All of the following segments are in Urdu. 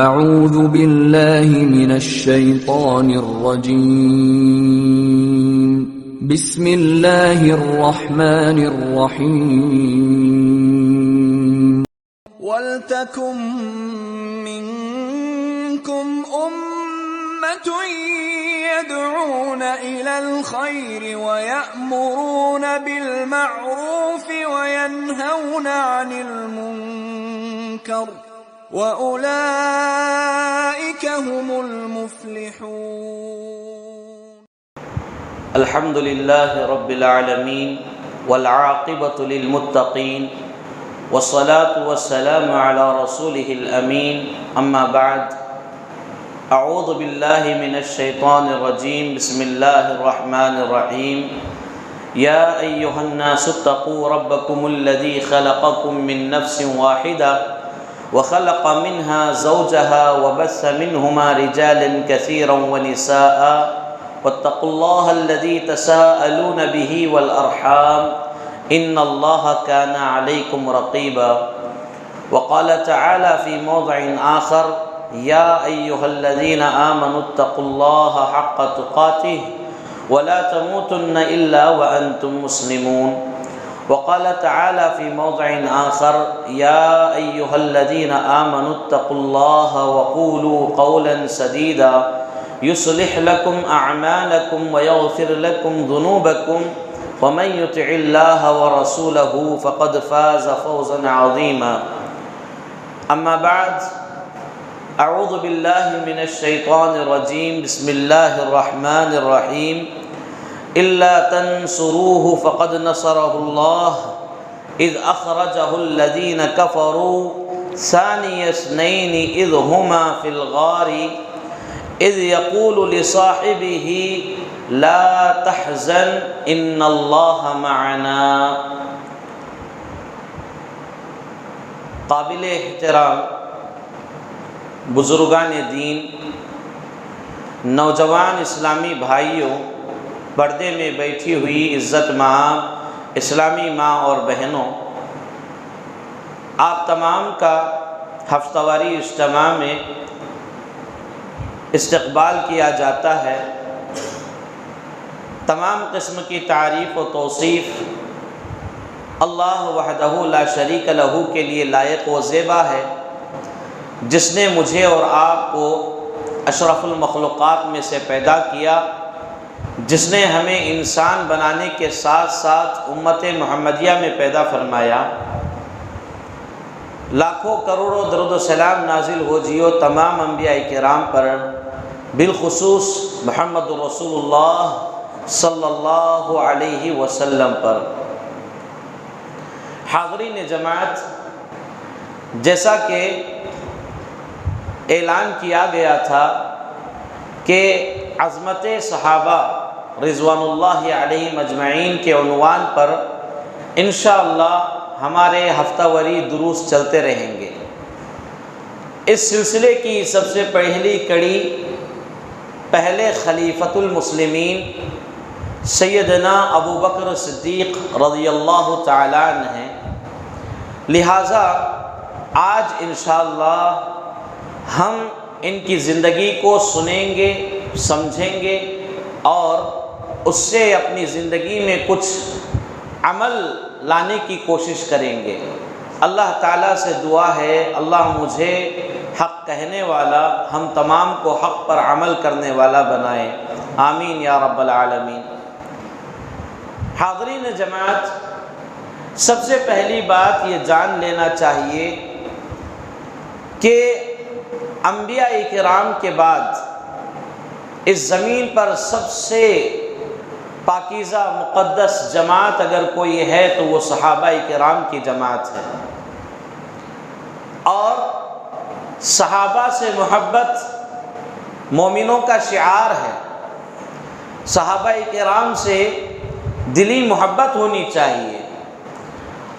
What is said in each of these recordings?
اعوذ باللہ من الشیطان الرجیم بسم اللہ الرحمن الرحیم وَلْتَكُن مِّنكُمْ أُمَّةٌ يَدْعُونَ إِلَى الْخَيْرِ وَيَأْمُرُونَ بِالْمَعْرُوفِ وَيَنْهَوْنَ عَنِ الْمُنكَرِ وَأُولَئِكَ هُمُ الْمُفْلِحُونَ. الحمد لله رب العالمين والعاقبة للمتقين والصلاة والسلام على رسوله الأمين. أما بعد، أعوذ بالله من الشيطان الرجيم. بسم الله الرحمن الرحيم. يا أيها الناس اتقوا ربكم الذي خلقكم من نفس واحدة وخلق منها زوجها وبث منهما رجالا كثيرا ونساء واتقوا الله الذي تساءلون به والأرحام إن الله كان عليكم رقيبا. وقال تعالى في موضع آخر: يا أيها الذين آمنوا اتقوا الله حق تقاته ولا تموتن إلا وأنتم مسلمون. وقال تعالى في موضع آخر: يا أيها الذين آمنوا اتقوا الله وقولوا قولا سديدا يصلح لكم أعمالكم ويغفر لكم ذنوبكم ومن يطع الله ورسوله فقد فاز فوزا عظيما. أما بعد، أعوذ بالله من الشيطان الرجيم. بسم الله الرحمن الرحيم. إلا تنصروه فقد نصره الله إذ أخرجه الذين كفروا ثاني اثنين إذ هما في الغار إذ يقول لصاحبه لا تحزن إن الله معنا. قابل احترام بزرگان دین، نوجوان اسلامی بھائیوں، پردے میں بیٹھی ہوئی عزت مآب اسلامی ماں اور بہنوں، آپ تمام کا ہفتہ واری اجتماع میں استقبال کیا جاتا ہے. تمام قسم کی تعریف و توصیف اللہ وحدہ لا شریک لہ کے لیے لائق و زیبا ہے، جس نے مجھے اور آپ کو اشرف المخلوقات میں سے پیدا کیا، جس نے ہمیں انسان بنانے کے ساتھ ساتھ امت محمدیہ میں پیدا فرمایا. لاکھوں کروڑوں درود و سلام نازل ہو جیو تمام انبیاء کرام پر، بالخصوص محمد رسول اللہ صلی اللہ علیہ وسلم پر. حاضرین جماعت، جیسا کہ اعلان کیا گیا تھا کہ عظمت صحابہ رضوان اللہ علیہم اجمعین کے عنوان پر انشاءاللہ ہمارے ہفتہ واری دروس چلتے رہیں گے. اس سلسلے کی سب سے پہلی کڑی پہلے خلیفۃ المسلمین سیدنا ابو بکر صدیق رضی اللہ تعالی عنہ ہیں. لہٰذا آج انشاءاللہ ہم ان کی زندگی کو سنیں گے، سمجھیں گے اور اس سے اپنی زندگی میں کچھ عمل لانے کی کوشش کریں گے. اللہ تعالیٰ سے دعا ہے اللہ مجھے حق کہنے والا، ہم تمام کو حق پر عمل کرنے والا بنائے. آمین یا رب العالمین. حاضرین جماعت، سب سے پہلی بات یہ جان لینا چاہیے کہ انبیاء کرام کے بعد اس زمین پر سب سے پاکیزہ مقدس جماعت اگر کوئی ہے تو وہ صحابہ کرام کی جماعت ہے. اور صحابہ سے محبت مومنوں کا شعار ہے. صحابہ کرام سے دلی محبت ہونی چاہیے،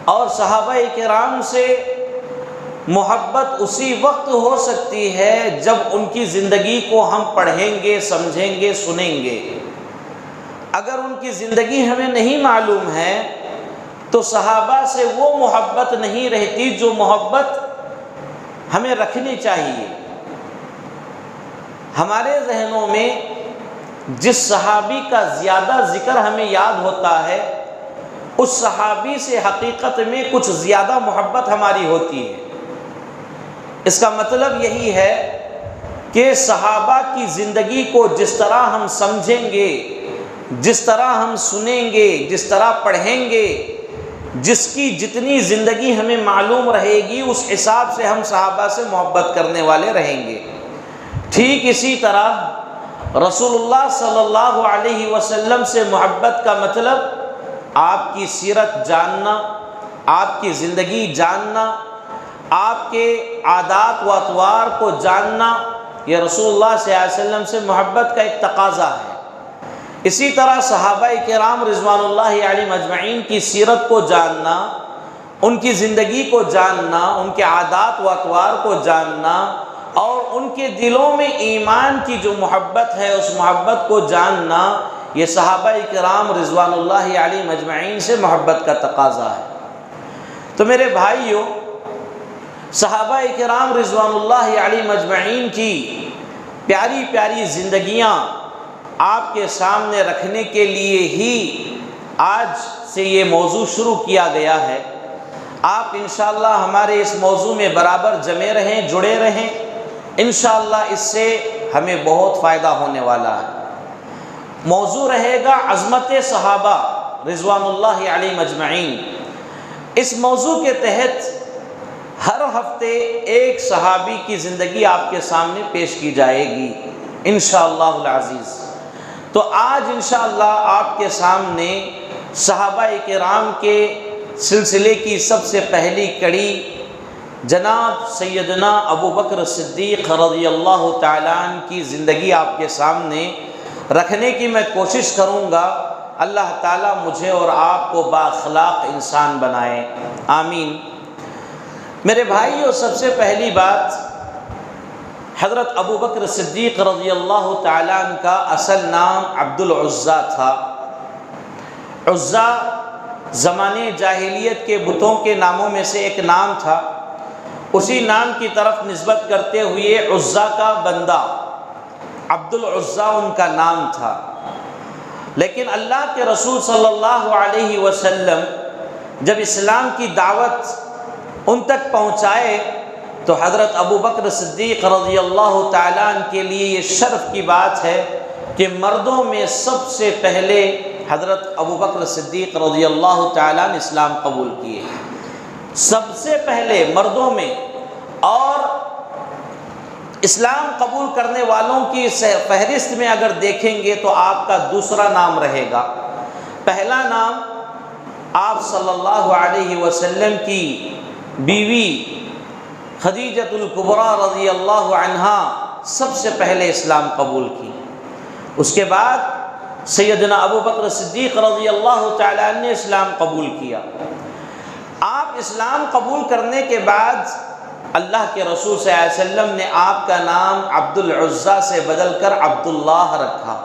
اور صحابہ کرام سے محبت اسی وقت ہو سکتی ہے جب ان کی زندگی کو ہم پڑھیں گے، سمجھیں گے، سنیں گے. اگر ان کی زندگی ہمیں نہیں معلوم ہے تو صحابہ سے وہ محبت نہیں رہتی جو محبت ہمیں رکھنی چاہیے. ہمارے ذہنوں میں جس صحابی کا زیادہ ذکر ہمیں یاد ہوتا ہے اس صحابی سے حقیقت میں کچھ زیادہ محبت ہماری ہوتی ہے۔ اس کا مطلب یہی ہے کہ صحابہ کی زندگی کو جس طرح ہم سمجھیں گے، جس طرح ہم سنیں گے، جس طرح پڑھیں گے، جس کی جتنی زندگی ہمیں معلوم رہے گی اس حساب سے ہم صحابہ سے محبت کرنے والے رہیں گے۔ ٹھیک اسی طرح رسول اللہ صلی اللہ علیہ وسلم سے محبت کا مطلب آپ کی سیرت جاننا، آپ کی زندگی جاننا، آپ کے عادات و اطوار کو جاننا، یہ رسول اللہ صلی اللہ علیہ وسلم سے محبت کا ایک تقاضا ہے۔ اسی طرح صحابہ کرام رضوان اللہ علیہم اجمعین کی سیرت کو جاننا، ان کی زندگی کو جاننا، ان کے عادات و اطوار کو جاننا اور ان کے دلوں میں ایمان کی جو محبت ہے اس محبت کو جاننا، یہ صحابہ کرام رضوان اللہ علیہم اجمعین سے محبت کا تقاضا ہے۔ تو میرے بھائیوں، صحابہ کرام رضوان اللہ علیہم اجمعین کی پیاری پیاری زندگیاں آپ کے سامنے رکھنے کے لیے ہی آج سے یہ موضوع شروع کیا گیا ہے۔ آپ انشاءاللہ ہمارے اس موضوع میں برابر جمے رہیں، جڑے رہیں، انشاءاللہ اس سے ہمیں بہت فائدہ ہونے والا ہے۔ موضوع رہے گا عظمت صحابہ رضوان اللہ علیہم اجمعین۔ اس موضوع کے تحت ہر ہفتے ایک صحابی کی زندگی آپ کے سامنے پیش کی جائے گی انشاءاللہ العزیز۔ تو آج انشاءاللہ آپ کے سامنے صحابہ کرام کے سلسلے کی سب سے پہلی کڑی جناب سیدنا ابو بکر صدیق رضی اللہ تعالیٰ عنہ کی زندگی آپ کے سامنے رکھنے کی میں کوشش کروں گا۔ اللہ تعالیٰ مجھے اور آپ کو بااخلاق انسان بنائے، آمین۔ میرے بھائیو، سب سے پہلی بات، حضرت ابو بکر صدیق رضی اللہ تعالیٰ عنہ کا اصل نام عبد العزیٰ تھا۔ عزیٰ زمانے جاہلیت کے بتوں کے ناموں میں سے ایک نام تھا، اسی نام کی طرف نسبت کرتے ہوئے عزیٰ کا بندہ عبد العزیٰ ان کا نام تھا۔ لیکن اللہ کے رسول صلی اللہ علیہ وسلم جب اسلام کی دعوت ان تک پہنچائے تو حضرت ابو بکر صدیق رضی اللہ تعالیٰ عنہ کے لیے یہ شرف کی بات ہے کہ مردوں میں سب سے پہلے حضرت ابو بکر صدیق رضی اللہ تعالیٰ عنہ اسلام قبول کیے، سب سے پہلے مردوں میں۔ اور اسلام قبول کرنے والوں کی فہرست میں اگر دیکھیں گے تو آپ کا دوسرا نام رہے گا۔ پہلا نام آپ صلی اللہ علیہ وسلم کی بیوی خدیجۃ الکبریٰ رضی اللہ عنہا سب سے پہلے اسلام قبول کی، اس کے بعد سیدنا ابو بکر صدیق رضی اللہ تعالیٰ عنہ نے اسلام قبول کیا۔ آپ اسلام قبول کرنے کے بعد اللہ کے رسول صلی اللہ علیہ وسلم نے آپ کا نام عبد العزیٰ سے بدل کر عبداللہ رکھا،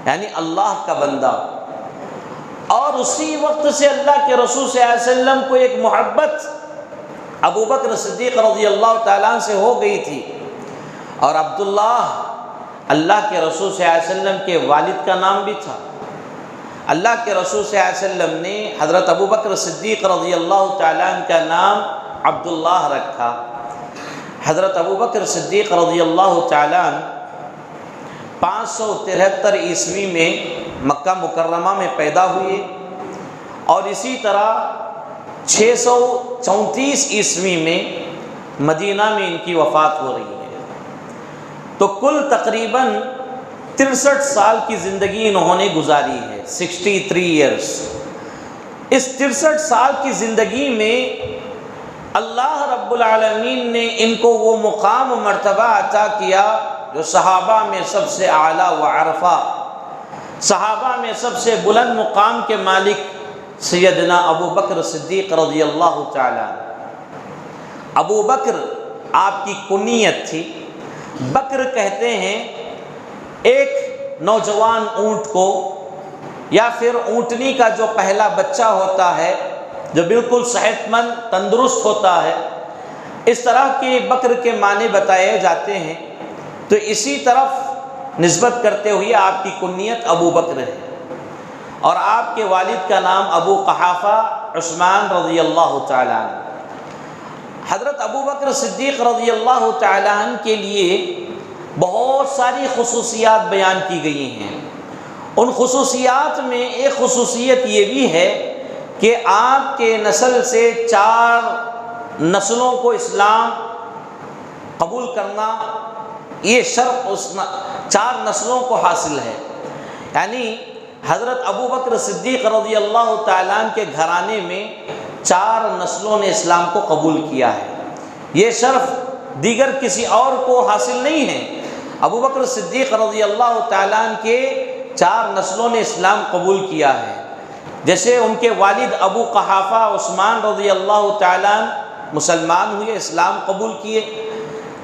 یعنی اللہ کا بندہ۔ اور اسی وقت سے اللہ کے رسول صلی اللہ علیہ وسلم کو ایک محبت ابو بکر صدیق رضی اللہ تعالیٰ عنہ سے ہو گئی تھی، اور عبداللہ اللہ کے رسول صلی اللہ علیہ وسلم کے والد کا نام بھی تھا۔ اللہ کے رسول صلی اللہ علیہ وسلم نے حضرت ابو بکر صدیق رضی اللہ تعالیٰ عنہ کا نام عبداللہ رکھا۔ حضرت ابو بکر صدیق رضی اللہ تعالیٰ عنہ 573 عیسوی میں مکہ مکرمہ میں پیدا ہوئے، اور اسی طرح 634 عیسوی میں مدینہ میں ان کی وفات ہو رہی ہے۔ تو کل تقریباً 63 سال کی زندگی انہوں نے گزاری ہے، 63 ایئرس۔ اس 63 سال کی زندگی میں اللہ رب العالمین نے ان کو وہ مقام و مرتبہ عطا کیا جو صحابہ میں سب سے اعلیٰ و عرفہ، صحابہ میں سب سے بلند مقام کے مالک سیدنا ابو بکر صدیق رضی اللہ تعالیٰ عنہ۔ ابو بکر آپ کی کنیت تھی۔ بکر کہتے ہیں ایک نوجوان اونٹ کو، یا پھر اونٹنی کا جو پہلا بچہ ہوتا ہے جو بالکل صحت مند تندرست ہوتا ہے، اس طرح کے بکر کے معنی بتائے جاتے ہیں۔ تو تو اسی طرف نسبت کرتے ہوئے آپ کی کنیت ابو بکر ہے، اور آپ کے والد کا نام ابو قحافہ عثمان رضی اللہ تعالیٰ عنہ۔ حضرت ابو بکر صدیق رضی اللہ تعالیٰ عنہ کے لیے بہت ساری خصوصیات بیان کی گئی ہیں۔ ان خصوصیات میں ایک خصوصیت یہ بھی ہے کہ آپ کے نسل سے 4 نسلوں کو اسلام قبول کرنا، یہ شرف اس 4 نسلوں کو حاصل ہے۔ یعنی حضرت ابو بکر صدیق رضی اللہ تعالیٰ عنہ کے گھرانے میں 4 نسلوں نے اسلام کو قبول کیا ہے۔ یہ شرف دیگر کسی اور کو حاصل نہیں ہے۔ ابو بکر صدیق رضی اللہ تعالیٰ عنہ کے 4 نسلوں نے اسلام قبول کیا ہے۔ جیسے ان کے والد ابو قحافہ عثمان رضی اللہ تعالیٰ عنہ مسلمان ہوئے، اسلام قبول کیے،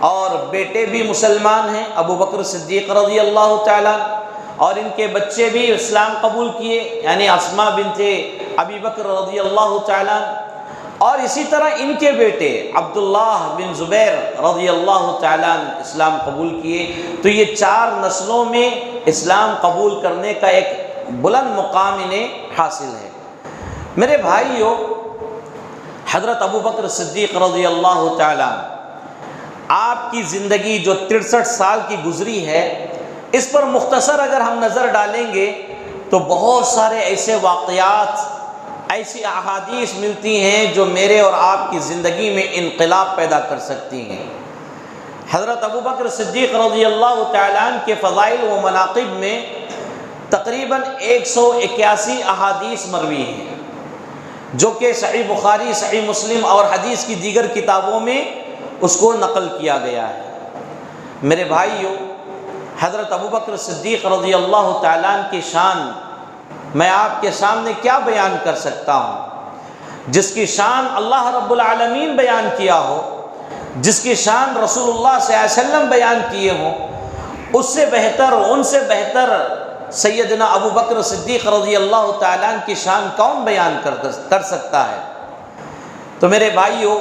اور بیٹے بھی مسلمان ہیں ابو بکر صدیق رضی اللہ تعالیٰ عنہ، اور ان کے بچے بھی اسلام قبول کیے، یعنی اسماء بنت ابی بکر رضی اللہ تعالیٰ عنہ، اور اسی طرح ان کے بیٹے عبداللہ بن زبیر رضی اللہ تعالیٰ عنہ اسلام قبول کیے۔ تو یہ 4 نسلوں میں اسلام قبول کرنے کا ایک بلند مقام انہیں حاصل ہے۔ میرے بھائیو، حضرت ابو بکر صدیق رضی اللہ تعالیٰ عنہ آپ کی زندگی جو 63 سال کی گزری ہے، اس پر مختصر اگر ہم نظر ڈالیں گے تو بہت سارے ایسے واقعات، ایسی احادیث ملتی ہیں جو میرے اور آپ کی زندگی میں انقلاب پیدا کر سکتی ہیں۔ حضرت ابو بکر صدیق رضی اللہ تعالیٰ عنہ کے فضائل و مناقب میں تقریباً 181 احادیث مروی ہیں، جو کہ صحیح بخاری، صحیح مسلم اور حدیث کی دیگر کتابوں میں اس کو نقل کیا گیا ہے۔ میرے بھائیو، حضرت ابو بکر صدیق رضی اللہ تعالیٰ عنہ کی شان میں آپ کے سامنے کیا بیان کر سکتا ہوں؟ جس کی شان اللہ رب العالمین بیان کیا ہو، جس کی شان رسول اللہ صلی اللہ علیہ وسلم بیان کیے ہوں، اس سے بہتر، ان سے بہتر سیدنا ابو بکر صدیق رضی اللہ تعالیٰ عنہ کی شان کون بیان کر سکتا ہے؟ تو میرے بھائیو،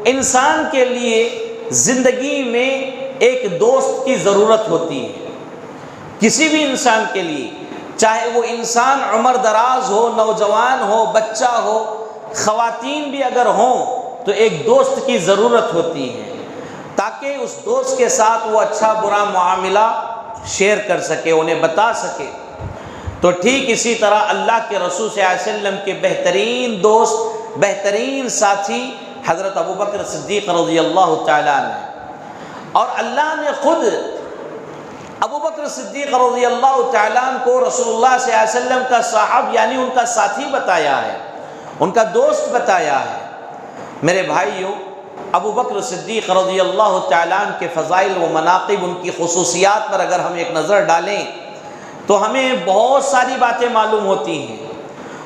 انسان کے لیے زندگی میں ایک دوست کی ضرورت ہوتی ہے۔ کسی بھی انسان کے لیے، چاہے وہ انسان عمر دراز ہو، نوجوان ہو، بچہ ہو، خواتین بھی اگر ہوں، تو ایک دوست کی ضرورت ہوتی ہے، تاکہ اس دوست کے ساتھ وہ اچھا برا معاملہ شیئر کر سکے، انہیں بتا سکے۔ تو ٹھیک اسی طرح اللہ کے رسول صلی اللہ علیہ وسلم کے بہترین دوست، بہترین ساتھی حضرت ابو بکر صدیق رضی اللہ تعالیٰ عنہ، اور اللہ نے خود ابو بکر صدیق رضی اللہ تعالیٰ عنہ کو رسول اللہ صلی اللہ علیہ وسلم کا صاحب، یعنی ان کا ساتھی بتایا ہے، ان کا دوست بتایا ہے۔ میرے بھائیو، ابو بکر صدیق رضی اللہ تعالیٰ عنہ کے فضائل و مناقب، ان کی خصوصیات پر اگر ہم ایک نظر ڈالیں تو ہمیں بہت ساری باتیں معلوم ہوتی ہیں۔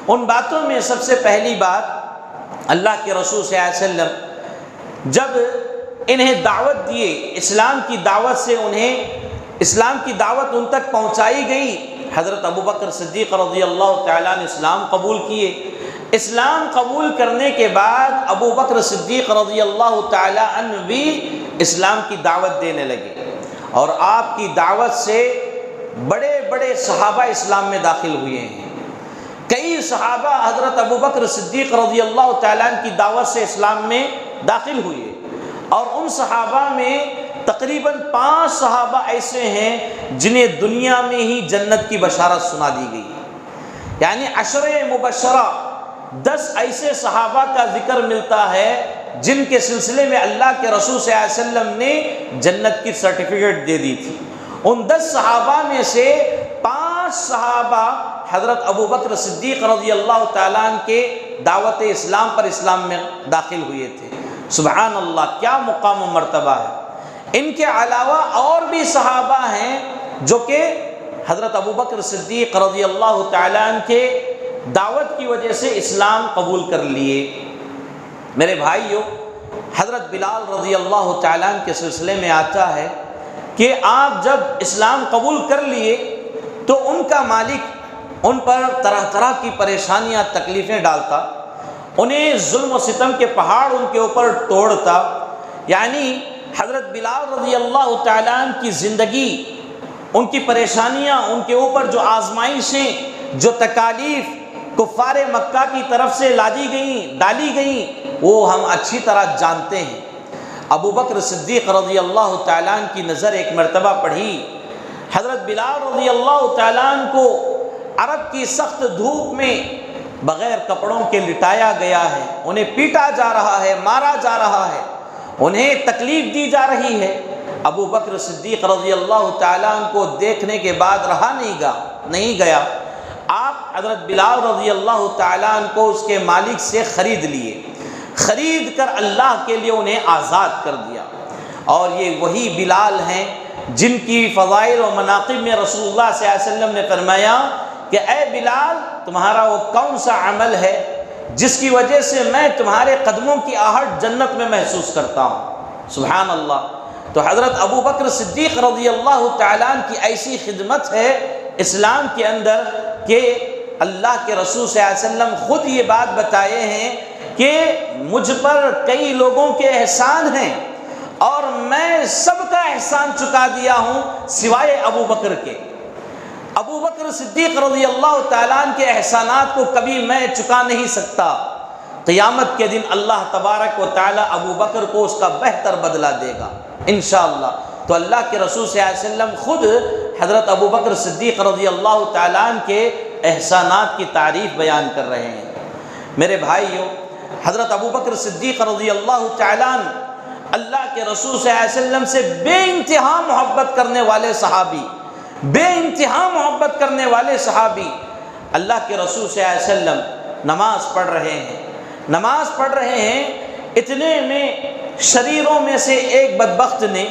ان باتوں میں سب سے پہلی بات، اللہ کے رسول صلی اللہ علیہ وسلم جب انہیں دعوت دیے، اسلام کی دعوت سے انہیں اسلام کی دعوت ان تک پہنچائی گئی، حضرت ابو بکر صدیق رضی اللہ تعالیٰ نے اسلام قبول کیے۔ اسلام قبول کرنے کے بعد ابو بکر صدیق رضی اللہ تعالیٰ عنہ بھی اسلام کی دعوت دینے لگے، اور آپ کی دعوت سے بڑے بڑے صحابہ اسلام میں داخل ہوئے ہیں۔ کئی صحابہ حضرت ابو بکر صدیق رضی اللہ تعالیٰ عنہ کی دعوت سے اسلام میں داخل ہوئے، اور ان صحابہ میں تقریباً 5 صحابہ ایسے ہیں جنہیں دنیا میں ہی جنت کی بشارت سنا دی گئی، یعنی 10 مبشرہ، 10 ایسے صحابہ کا ذکر ملتا ہے جن کے سلسلے میں اللہ کے رسول صلی اللہ علیہ وسلم نے جنت کی سرٹیفکیٹ دے دی تھی۔ ان 10 صحابہ میں سے 5 صحابہ حضرت ابو بکر صدیق رضی اللہ تعالیٰ عنہ کے دعوت اسلام پر اسلام میں داخل ہوئے تھے۔ سبحان اللہ، کیا مقام و مرتبہ ہے! ان کے علاوہ اور بھی صحابہ ہیں جو کہ حضرت ابو بکر صدیق رضی اللہ تعالیٰ عنہ کے دعوت کی وجہ سے اسلام قبول کر لیے۔ میرے بھائیو، حضرت بلال رضی اللہ تعالیٰ عنہ کے سلسلے میں آتا ہے کہ آپ جب اسلام قبول کر لیے تو ان کا مالک ان پر طرح طرح کی پریشانیاں، تکلیفیں ڈالتا، انہیں ظلم و ستم کے پہاڑ ان کے اوپر توڑتا، یعنی حضرت بلال رضی اللہ تعالیٰ عنہ کی زندگی، ان کی پریشانیاں، ان کے اوپر جو آزمائشیں، جو تکالیف کفار مکہ کی طرف سے ڈالی گئیں وہ ہم اچھی طرح جانتے ہیں۔ ابو بکر صدیق رضی اللہ تعالیٰ عنہ کی نظر ایک مرتبہ پڑھی، حضرت بلال رضی اللہ تعالیٰ عنہ کو عرب کی سخت دھوپ میں بغیر کپڑوں کے لٹایا گیا ہے، انہیں پیٹا جا رہا ہے، مارا جا رہا ہے، انہیں تکلیف دی جا رہی ہے۔ ابو بکر صدیق رضی اللہ تعالیٰ عنہ کو دیکھنے کے بعد رہا نہیں گیا، آپ حضرت بلال رضی اللہ تعالیٰ عنہ کو اس کے مالک سے خرید کر اللہ کے لیے انہیں آزاد کر دیا۔ اور یہ وہی بلال ہیں جن کی فضائل و مناقب میں رسول اللہ صلی اللہ علیہ وسلم نے فرمایا کہ اے بلال، تمہارا وہ کون سا عمل ہے جس کی وجہ سے میں تمہارے قدموں کی آہٹ جنت میں محسوس کرتا ہوں؟ سبحان اللہ۔ تو حضرت ابو بکر صدیق رضی اللہ تعالیٰ عنہ کی ایسی خدمت ہے اسلام کے اندر کہ اللہ کے رسول صلی اللہ علیہ وسلم خود یہ بات بتائے ہیں کہ مجھ پر کئی لوگوں کے احسان ہیں اور میں سب کا احسان چکا دیا ہوں سوائے ابو بکر کے۔ ابو بکر صدیق رضی اللہ تعالیٰ عنہ کے احسانات کو کبھی میں چکا نہیں سکتا۔ قیامت کے دن اللہ تبارک و تعالیٰ ابو بکر کو اس کا بہتر بدلہ دے گا انشاءاللہ۔ تو اللہ کے رسول صلی اللہ علیہ وسلم خود حضرت ابو بکر صدیق رضی اللہ تعالیٰ عنہ کے احسانات کی تعریف بیان کر رہے ہیں۔ میرے بھائیو، حضرت ابو بکر صدیق رضی اللہ تعالیٰ عنہ اللہ کے رسول صلی اللہ علیہ وسلم سے بے انتہا محبت کرنے والے صحابی، اللہ کے رسول صلی اللہ علیہ وسلم نماز پڑھ رہے ہیں، اتنے میں شریروں میں سے ایک بدبخت نے،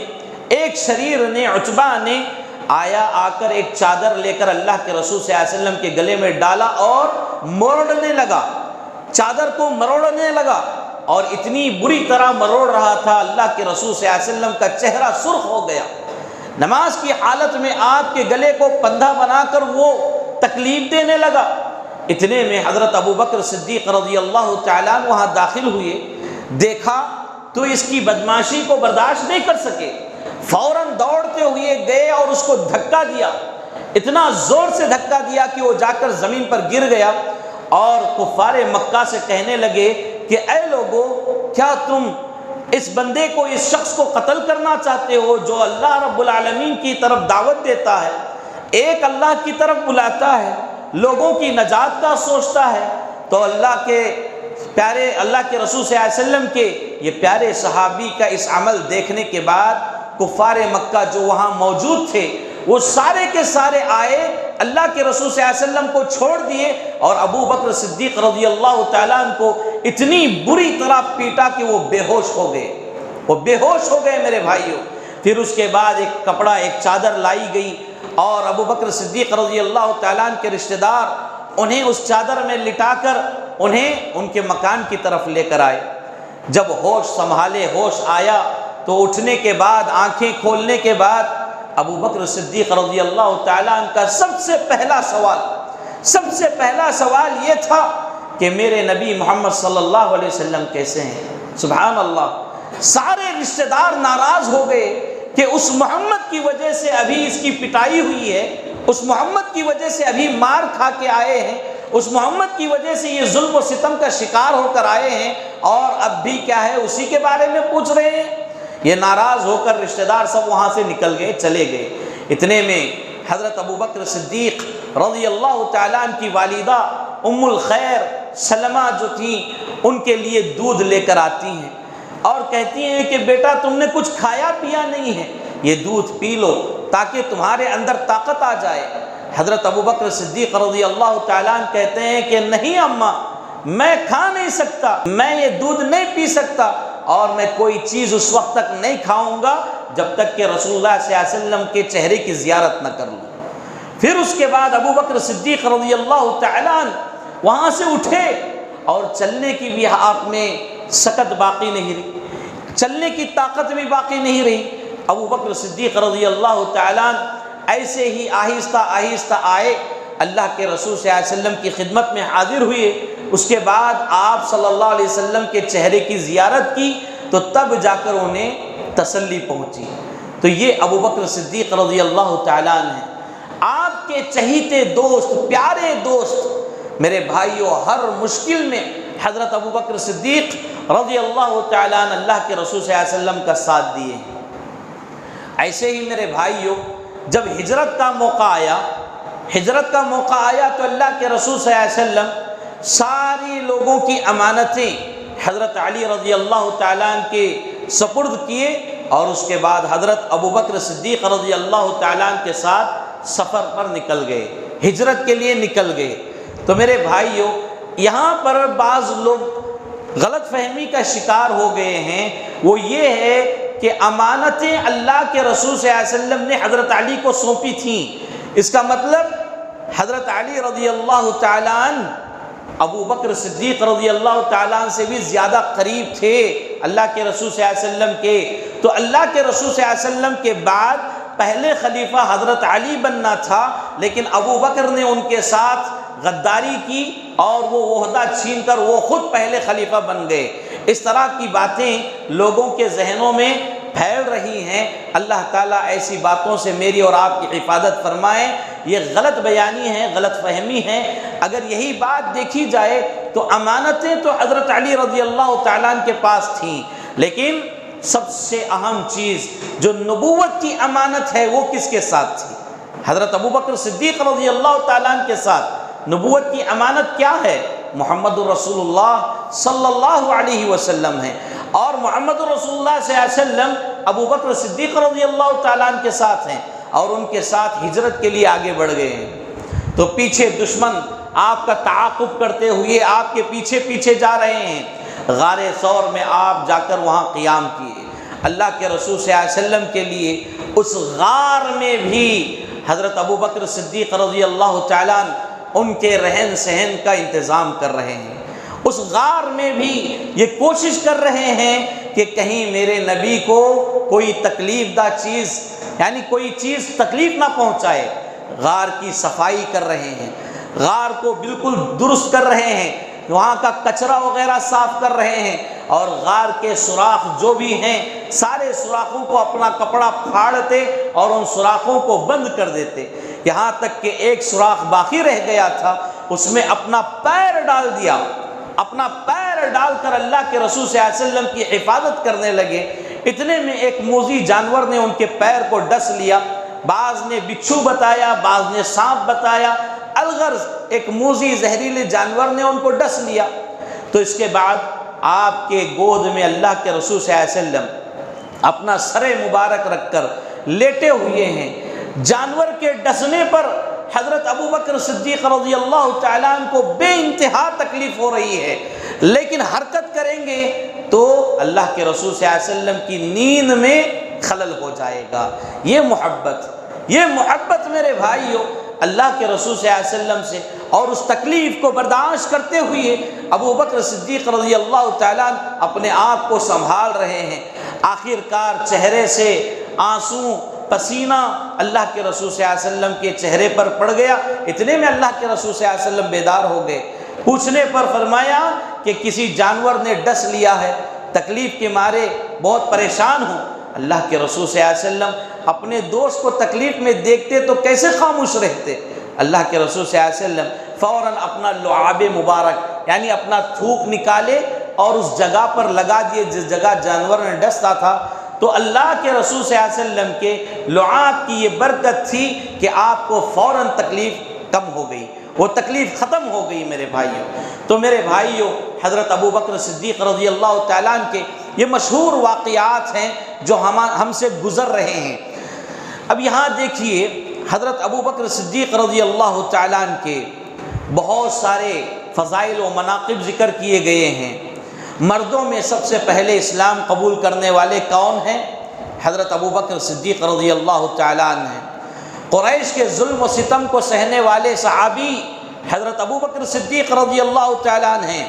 ایک شریر نے، عتبہ نے آ کر ایک چادر لے کر اللہ کے رسول صلی اللہ علیہ وسلم کے گلے میں ڈالا اور چادر کو مروڑنے لگا، اور اتنی بری طرح مروڑ رہا تھا اللہ کے رسول صلی اللہ علیہ وسلم کا چہرہ سرخ ہو گیا۔ نماز کی حالت میں آپ کے گلے کو پندھا بنا کر وہ تکلیف دینے لگا۔ اتنے میں حضرت ابو بکر صدیق رضی اللہ تعالیٰ عنہ وہاں داخل ہوئے، دیکھا تو اس کی بدماشی کو برداشت نہیں کر سکے، فوراً دوڑتے ہوئے گئے اور اس کو دھکا دیا، اتنا زور سے دھکا دیا کہ وہ جا کر زمین پر گر گیا، اور کفار مکہ سے کہنے لگے کہ اے لوگو، کیا تم اس بندے کو، اس شخص کو قتل کرنا چاہتے ہو جو اللہ رب العالمین کی طرف دعوت دیتا ہے، ایک اللہ کی طرف بلاتا ہے، لوگوں کی نجات کا سوچتا ہے؟ تو اللہ کے رسول صلی اللہ علیہ وسلم کے یہ پیارے صحابی کا اس عمل دیکھنے کے بعد کفار مکہ جو وہاں موجود تھے وہ سارے کے سارے آئے، اللہ کے رسول صلی اللہ علیہ وسلم کو چھوڑ دیے اور ابو بکر صدیق رضی اللہ تعالیٰ عنہ کو اتنی بری طرح پیٹا کہ وہ بے ہوش ہو گئے میرے بھائیوں۔ پھر اس کے بعد ایک کپڑا، ایک چادر لائی گئی اور ابو بکر صدیق رضی اللہ تعالیٰ عنہ کے رشتہ دار انہیں اس چادر میں لٹا کر انہیں ان کے مکان کی طرف لے کر آئے۔ جب ہوش سنبھالے، ہوش آیا تو اٹھنے کے بعد، آنکھیں کھولنے کے بعد ابو بکر صدیق رضی اللہ تعالیٰ عنہ کا سب سے پہلا سوال یہ تھا کہ میرے نبی محمد صلی اللہ علیہ وسلم کیسے ہیں؟ سبحان اللہ۔ سارے رشتہ دار ناراض ہو گئے کہ اس محمد کی وجہ سے ابھی اس کی پٹائی ہوئی ہے، اس محمد کی وجہ سے ابھی مار کھا کے آئے ہیں، اس محمد کی وجہ سے یہ ظلم و ستم کا شکار ہو کر آئے ہیں، اور اب بھی کیا ہے اسی کے بارے میں پوچھ رہے ہیں۔ یہ ناراض ہو کر رشتہ دار سب وہاں سے نکل گئے، چلے گئے۔ اتنے میں حضرت ابو بکر صدیق رضی اللہ تعالیٰ عنہ کی والدہ ام الخیر سلمہ جو تھیں، ان کے لیے دودھ لے کر آتی ہیں اور کہتی ہیں کہ بیٹا تم نے کچھ کھایا پیا نہیں ہے، یہ دودھ پی لو تاکہ تمہارے اندر طاقت آ جائے۔ حضرت ابو بکر صدیق رضی اللہ تعالیٰ عنہ کہتے ہیں کہ نہیں اماں، میں کھا نہیں سکتا، میں یہ دودھ نہیں پی سکتا، اور میں کوئی چیز اس وقت تک نہیں کھاؤں گا جب تک کہ رسول اللہ صلی اللہ علیہ وسلم کے چہرے کی زیارت نہ کر لوں۔ پھر اس کے بعد ابو بکر صدیق رضی اللہ تعالیٰ عنہ وہاں سے اٹھے اور چلنے کی بھی آپ میں سکت باقی نہیں رہی، چلنے کی طاقت بھی باقی نہیں رہی۔ ابو بکر صدیق رضی اللہ تعالیٰ عنہ ایسے ہی آہستہ آہستہ آئے، اللہ کے رسول صلی اللہ علیہ وسلم کی خدمت میں حاضر ہوئے۔ اس کے بعد آپ صلی اللہ علیہ وسلم کے چہرے کی زیارت کی تو تب جا کر انہیں تسلی پہنچی۔ تو یہ ابو بکر صدیق رضی اللہ تعالیٰ عنہ ہیں، آپ کے چہیتے دوست، پیارے دوست۔ میرے بھائیوں، ہر مشکل میں حضرت ابو بکر صدیق رضی اللہ تعالیٰ عنہ اللہ کے رسول صلی اللہ علیہ وسلم کا ساتھ دیے ہیں۔ ایسے ہی میرے بھائیوں، جب ہجرت کا موقع آیا تو اللہ کے رسول صلی اللہ علیہ وسلم ساری لوگوں کی امانتیں حضرت علی رضی اللہ تعالیٰ عنہ کے سپرد کیے، اور اس کے بعد حضرت ابو بکر صدیق رضی اللہ تعالیٰ عنہ کے ساتھ سفر پر نکل گئے، ہجرت کے لیے نکل گئے۔ تو میرے بھائیوں، یہاں پر بعض لوگ غلط فہمی کا شکار ہو گئے ہیں، وہ یہ ہے کہ امانتیں اللہ کے رسول صلی اللہ علیہ وسلم نے حضرت علی کو سونپی تھیں، اس کا مطلب حضرت علی رضی اللہ تعالیٰ عنہ ابو بکر صدیق رضی اللہ تعالیٰ عنہ سے بھی زیادہ قریب تھے اللہ کے رسول صلی اللہ علیہ وسلم کے۔ تو اللہ کے رسول صلی اللہ علیہ وسلم کے بعد پہلے خلیفہ حضرت علی بننا تھا، لیکن ابو بکر نے ان کے ساتھ غداری کی اور وہ عہدہ چھین کر وہ خود پہلے خلیفہ بن گئے۔ اس طرح کی باتیں لوگوں کے ذہنوں میں پھیل رہی ہیں۔ اللہ تعالیٰ ایسی باتوں سے میری اور آپ کی حفاظت فرمائے۔ یہ غلط بیانی ہے، غلط فہمی ہے۔ اگر یہی بات دیکھی جائے تو امانتیں تو حضرت علی رضی اللہ تعالیٰ عنہ کے پاس تھیں، لیکن سب سے اہم چیز جو نبوت کی امانت ہے وہ کس کے ساتھ تھی؟ حضرت ابو بکر صدیق رضی اللہ تعالیٰ عنہ کے ساتھ۔ نبوت کی امانت کیا ہے؟ محمد رسول اللہ صلی اللہ علیہ وسلم ہے، اور محمد رسول اللہ صلی اللہ علیہ وسلم ابو بکر صدیق رضی اللہ تعالیٰ عنہ کے ساتھ ہیں، اور ان کے ساتھ ہجرت کے لیے آگے بڑھ گئے ہیں۔ تو پیچھے دشمن آپ کا تعاقب کرتے ہوئے آپ کے پیچھے پیچھے جا رہے ہیں۔ غار ثور میں آپ جا کر وہاں قیام کیے، اللہ کے رسول صلی اللہ علیہ وسلم کے لیے اس غار میں بھی حضرت ابو بکر صدیق رضی اللہ تعالیٰ عنہ ان کے رہن سہن کا انتظام کر رہے ہیں۔ اس غار میں بھی یہ کوشش کر رہے ہیں کہ کہیں میرے نبی کو کوئی تکلیف دہ چیز، یعنی کوئی چیز تکلیف نہ پہنچائے۔ غار کی صفائی کر رہے ہیں، غار کو بالکل درست کر رہے ہیں، وہاں کا کچرا وغیرہ صاف کر رہے ہیں، اور غار کے سوراخ جو بھی ہیں سارے سوراخوں کو اپنا کپڑا پھاڑتے اور ان سوراخوں کو بند کر دیتے، یہاں تک کہ ایک سوراخ باقی رہ گیا تھا، اس میں اپنا پیر ڈال دیا، اپنا پیر ڈال کر اللہ کے رسول صلی اللہ علیہ وسلم کی حفاظت کرنے لگے۔ اتنے میں ایک موذی جانور نے ان کے پیر کو ڈس لیا، بعض نے بچھو بتایا، بعض نے سانپ بتایا، الغرض ایک موذی زہریلے جانور نے ان کو ڈس لیا۔ تو اس کے بعد آپ کے گود میں اللہ کے رسول صلی اللہ علیہ وسلم اپنا سر مبارک رکھ کر لیٹے ہوئے ہیں۔ جانور کے ڈسنے پر حضرت ابو بکر صدیق رضی اللہ تعالیٰ عنہ کو بے انتہا تکلیف ہو رہی ہے، لیکن حرکت کریں گے تو اللہ کے رسول صلی اللہ علیہ وسلم کی نیند میں خلل ہو جائے گا۔ یہ محبت میرے بھائیوں اللہ کے رسول صلی اللہ علیہ وسلم سے، اور اس تکلیف کو برداشت کرتے ہوئے ابو بکر صدیق رضی اللہ تعالیٰ عنہ اپنے آپ کو سنبھال رہے ہیں۔ آخر کار چہرے سے آنسو، پسینہ اللہ کے رسول صلی اللہ علیہ وسلم کے چہرے پر پڑ گیا۔ اتنے میں اللہ کے رسول صلی اللہ علیہ وسلم بیدار ہو گئے۔ پوچھنے پر فرمایا کہ کسی جانور نے ڈس لیا ہے، تکلیف کے مارے بہت پریشان ہوں۔ اللہ کے رسول صلی اللہ علیہ وسلم اپنے دوست کو تکلیف میں دیکھتے تو کیسے خاموش رہتے؟ اللہ کے رسول صلی اللہ علیہ وسلم فوراً اپنا لعاب مبارک یعنی اپنا تھوک نکالے اور اس جگہ پر لگا دیے جس جگہ جانور نے ڈستا تھا۔ تو اللہ کے رسول صلی اللہ علیہ وسلم کے لعاب کی یہ برکت تھی کہ آپ کو فوراً تکلیف کم ہو گئی، وہ تکلیف ختم ہو گئی میرے بھائیوں۔ تو میرے بھائیوں، حضرت ابو بکر صدیق رضی اللہ تعالیٰ عنہ کے یہ مشہور واقعات ہیں جو ہم سے گزر رہے ہیں۔ اب یہاں دیکھیے حضرت ابو بکر صدیق رضی اللہ تعالیٰ عنہ کے بہت سارے فضائل و مناقب ذکر کیے گئے ہیں۔ مردوں میں سب سے پہلے اسلام قبول کرنے والے کون ہیں؟ حضرت ابو بکر صدیق رضی اللہ تعالیٰ عنہ ہیں۔ قریش کے ظلم و ستم کو سہنے والے صحابی حضرت ابو بکر صدیق رضی اللہ تعالیٰ عنہ ہیں۔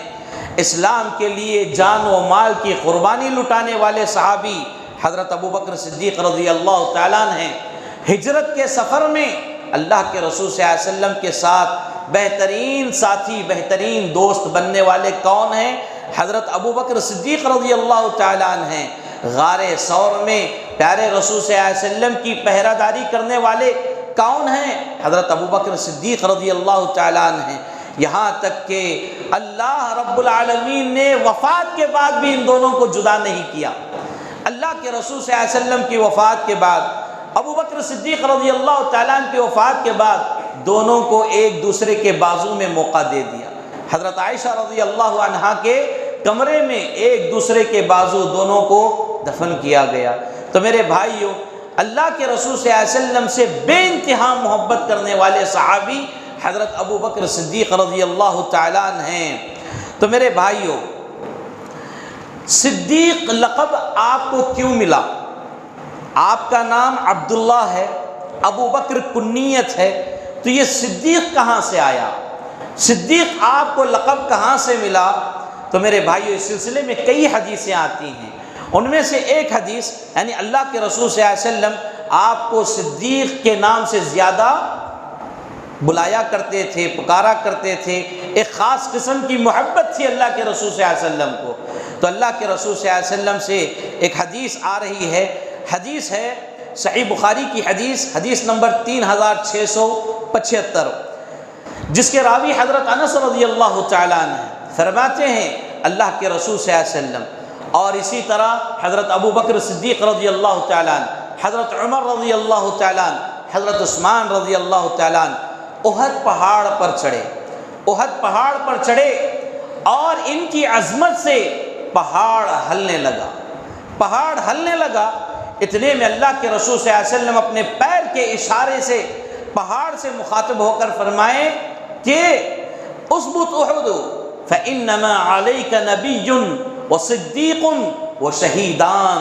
اسلام کے لیے جان و مال کی قربانی لٹانے والے صحابی حضرت ابو بکر صدیق رضی اللہ تعالیٰ عنہ ہیں۔ ہجرت کے سفر میں اللہ کے رسول صلی اللہ علیہ وسلم کے ساتھ بہترین ساتھی، بہترین دوست بننے والے کون ہیں؟ حضرت ابو بکر صدیق رضی اللہ تعالیٰ عنہ ہیں۔ غار ثور میں پیارے رسول صلی اللہ علیہ وسلم کی پہرہ داری کرنے والے کون ہیں؟ حضرت ابوبکر صدیق رضی اللہ تعالیٰ عنہ ہیں۔ یہاں تک کہ اللہ رب العالمین نے وفات کے بعد بھی ان دونوں کو جدا نہیں کیا۔ اللہ کے رسول صلی اللہ علیہ وسلم کی وفات کے بعد، ابوبکر صدیق رضی اللہ تعالیٰ عنہ کی وفات کے بعد دونوں کو ایک دوسرے کے بازو میں موقع دے دیا۔ حضرت عائشہ رضی اللہ عنہا کے کمرے میں ایک دوسرے کے بازو دونوں کو دفن کیا گیا۔ تو میرے بھائیوں، اللہ کے رسول صلی اللہ علیہ وسلم سے بے انتہا محبت کرنے والے صحابی حضرت ابوبکر صدیق رضی اللہ تعالیٰ عنہ ہیں۔ تو میرے بھائیوں، صدیق لقب آپ کو کیوں ملا؟ آپ کا نام عبداللہ ہے، ابوبکر کنیت ہے، تو یہ صدیق کہاں سے آیا؟ صدیق آپ کو لقب کہاں سے ملا؟ تو میرے بھائیو، اس سلسلے میں کئی حدیثیں آتی ہیں۔ ان میں سے ایک حدیث، یعنی اللہ کے رسول صلی اللہ علیہ وسلم آپ کو صدیق کے نام سے زیادہ بلایا کرتے تھے، پکارا کرتے تھے، ایک خاص قسم کی محبت تھی اللہ کے رسول صلی اللہ علیہ وسلم کو۔ تو اللہ کے رسول صلی اللہ علیہ وسلم سے ایک حدیث آ رہی ہے، حدیث ہے صحیح بخاری کی حدیث، حدیث نمبر 3675، جس کے راوی حضرت انس رضی اللہ تعالیٰ عنہ فرماتے ہیں اللہ کے رسول صلی اللہ علیہ وسلم، اور اسی طرح حضرت ابوبکر صدیق رضی اللہ تعالیٰ عنہ، حضرت عمر رضی اللہ تعالیٰ عنہ، حضرت عثمان رضی اللہ تعالیٰ عنہ احد پہاڑ پر چڑھے، احد پہاڑ پر چڑھے، اور ان کی عظمت سے پہاڑ ہلنے لگا، پہاڑ ہلنے لگا۔ اتنے میں اللہ کے رسول صلی اللہ علیہ وسلم اپنے پیر کے اشارے سے پہاڑ سے مخاطب ہو کر فرمائے کہ اثبت احد فانما علیک نبی وصدیق وشہیدان،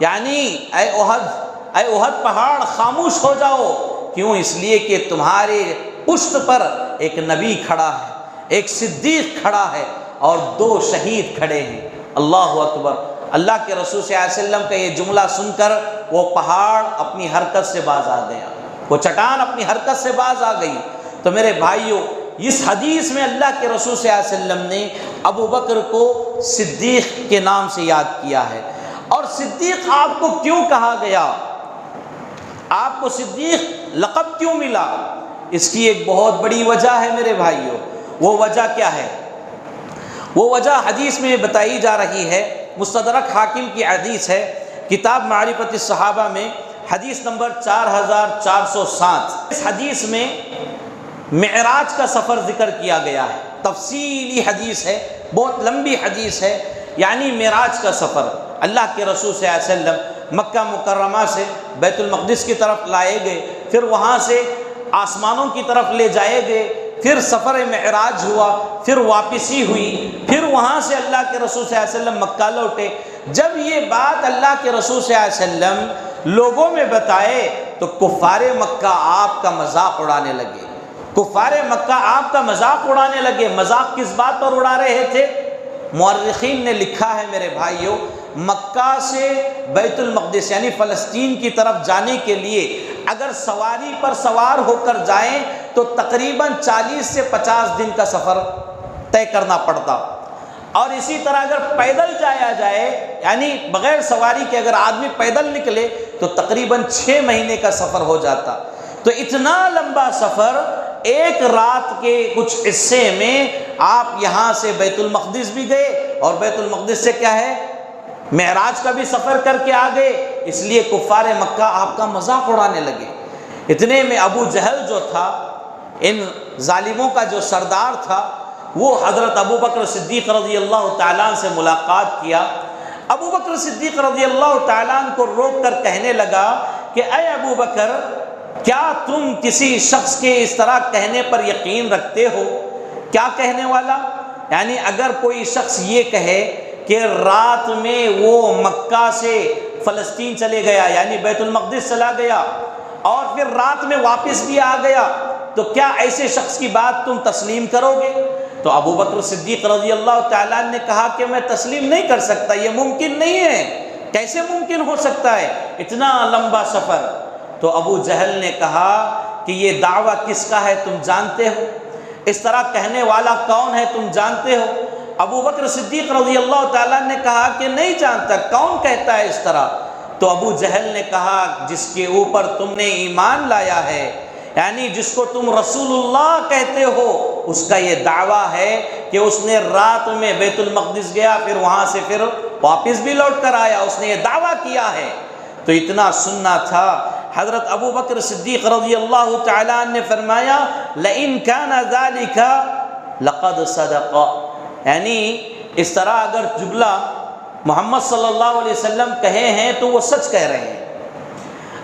یعنی اے احد پہاڑ خاموش ہو جاؤ، کیوں؟ اس لیے کہ تمہارے پشت پر ایک نبی کھڑا ہے، ایک صدیق کھڑا ہے، اور 2 شہید کھڑے ہیں۔ اللہ اکبر۔ اللہ کے رسول صلی اللہ علیہ وسلم کا یہ جملہ سن کر وہ پہاڑ اپنی حرکت سے باز آ گیا، وہ چٹان اپنی حرکت سے باز آ گئی۔ تو میرے بھائیوں، اس حدیث میں اللہ کے رسول صلی اللہ علیہ وسلم نے ابوبکر کو صدیق کے نام سے یاد کیا ہے۔ اور صدیق آپ کو کیوں کہا گیا؟ آپ کو صدیق لقب کیوں ملا؟ اس کی ایک بہت بڑی وجہ ہے میرے بھائیوں۔ وہ وجہ کیا ہے؟ وہ وجہ حدیث میں بتائی جا رہی ہے، مستدرک حاکم کی حدیث ہے، کتاب معرفت الصحابہ میں حدیث نمبر 4407۔ اس حدیث میں معراج کا سفر ذکر کیا گیا ہے، تفصیلی حدیث ہے، بہت لمبی حدیث ہے۔ یعنی معراج کا سفر، اللہ کے رسول صلی اللہ علیہ وسلم مکہ مکرمہ سے بیت المقدس کی طرف لائے گئے، پھر وہاں سے آسمانوں کی طرف لے جائے گئے، پھر سفر معراج ہوا، پھر واپسی ہوئی، پھر وہاں سے اللہ کے رسول صلی اللہ علیہ وسلم مکہ لوٹے۔ جب یہ بات اللہ کے رسول صلی اللہ علیہ وسلم لوگوں میں بتائے تو کفار مکہ آپ کا مذاق اڑانے لگے، کفار مکہ آپ کا مذاق اڑانے لگے۔ مذاق کس بات پر اڑا رہے تھے؟ مورخین نے لکھا ہے میرے بھائیوں، مکہ سے بیت المقدس یعنی فلسطین کی طرف جانے کے لیے اگر سواری پر سوار ہو کر جائیں تو تقریباً 40 سے 50 دن کا سفر طے کرنا پڑتا، اور اسی طرح اگر پیدل جایا جائے یعنی بغیر سواری کے اگر آدمی پیدل نکلے تو تقریباً 6 مہینے کا سفر ہو جاتا۔ تو اتنا لمبا سفر ایک رات کے کچھ حصے میں آپ یہاں سے بیت المقدس بھی گئے، اور بیت المقدس سے کیا ہے معراج کا بھی سفر کر کے آ گئے، اس لیے کفار مکہ آپ کا مذاق اڑانے لگے۔ اتنے میں ابو جہل جو تھا، ان ظالموں کا جو سردار تھا، وہ حضرت ابوبکر صدیق رضی اللہ تعالیٰ عنہ سے ملاقات کیا۔ ابوبکر صدیق رضی اللہ تعالیٰ عنہ کو روک کر کہنے لگا کہ اے ابوبکر، کیا تم کسی شخص کے اس طرح کہنے پر یقین رکھتے ہو؟ کیا کہنے والا؟ یعنی اگر کوئی شخص یہ کہے کہ رات میں وہ مکہ سے فلسطین چلے گیا یعنی بیت المقدس چلا گیا اور پھر رات میں واپس بھی آ گیا، تو کیا ایسے شخص کی بات تم تسلیم کرو گے؟ تو ابوبکر صدیق رضی اللہ تعالیٰ عنہ نے کہا کہ میں تسلیم نہیں کر سکتا، یہ ممکن نہیں ہے، کیسے ممکن ہو سکتا ہے اتنا لمبا سفر؟ تو ابو جہل نے کہا کہ یہ دعویٰ کس کا ہے تم جانتے ہو؟ اس طرح کہنے والا کون ہے تم جانتے ہو؟ ابو بکر صدیق رضی اللہ تعالیٰ نے کہا کہ نہیں جانتا، کون کہتا ہے اس طرح؟ تو ابو جہل نے کہا جس کے اوپر تم نے ایمان لایا ہے، یعنی جس کو تم رسول اللہ کہتے ہو، اس کا یہ دعویٰ ہے کہ اس نے رات میں بیت المقدس گیا، پھر وہاں سے پھر واپس بھی لوٹ کر آیا، اس نے یہ دعویٰ کیا ہے۔ تو اتنا سننا تھا، حضرت ابو بکر صدیق رضی اللہ تعالیٰ عنہ نے فرمایا لئن کان ذلک لقد صدق، یعنی اس طرح اگر جملہ محمد صلی اللہ علیہ وسلم کہے ہیں تو وہ سچ کہہ رہے ہیں۔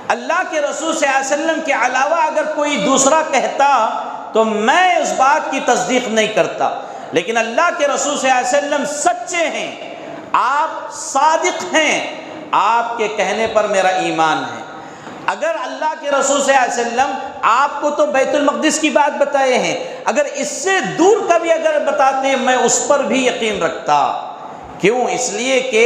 اللہ کے رسول صلی اللہ علیہ وسلم کے علاوہ اگر کوئی دوسرا کہتا تو میں اس بات کی تصدیق نہیں کرتا، لیکن اللہ کے رسول صلی اللہ علیہ وسلم سچے ہیں، آپ صادق ہیں، آپ کے کہنے پر میرا ایمان ہے۔ اگر اللہ کے رسول صلی اللہ علیہ وسلم آپ کو تو بیت المقدس کی بات بتائے ہیں، اگر اس سے دور کا بھی اگر بتاتے میں اس پر بھی یقین رکھتا۔ کیوں؟ اس لیے کہ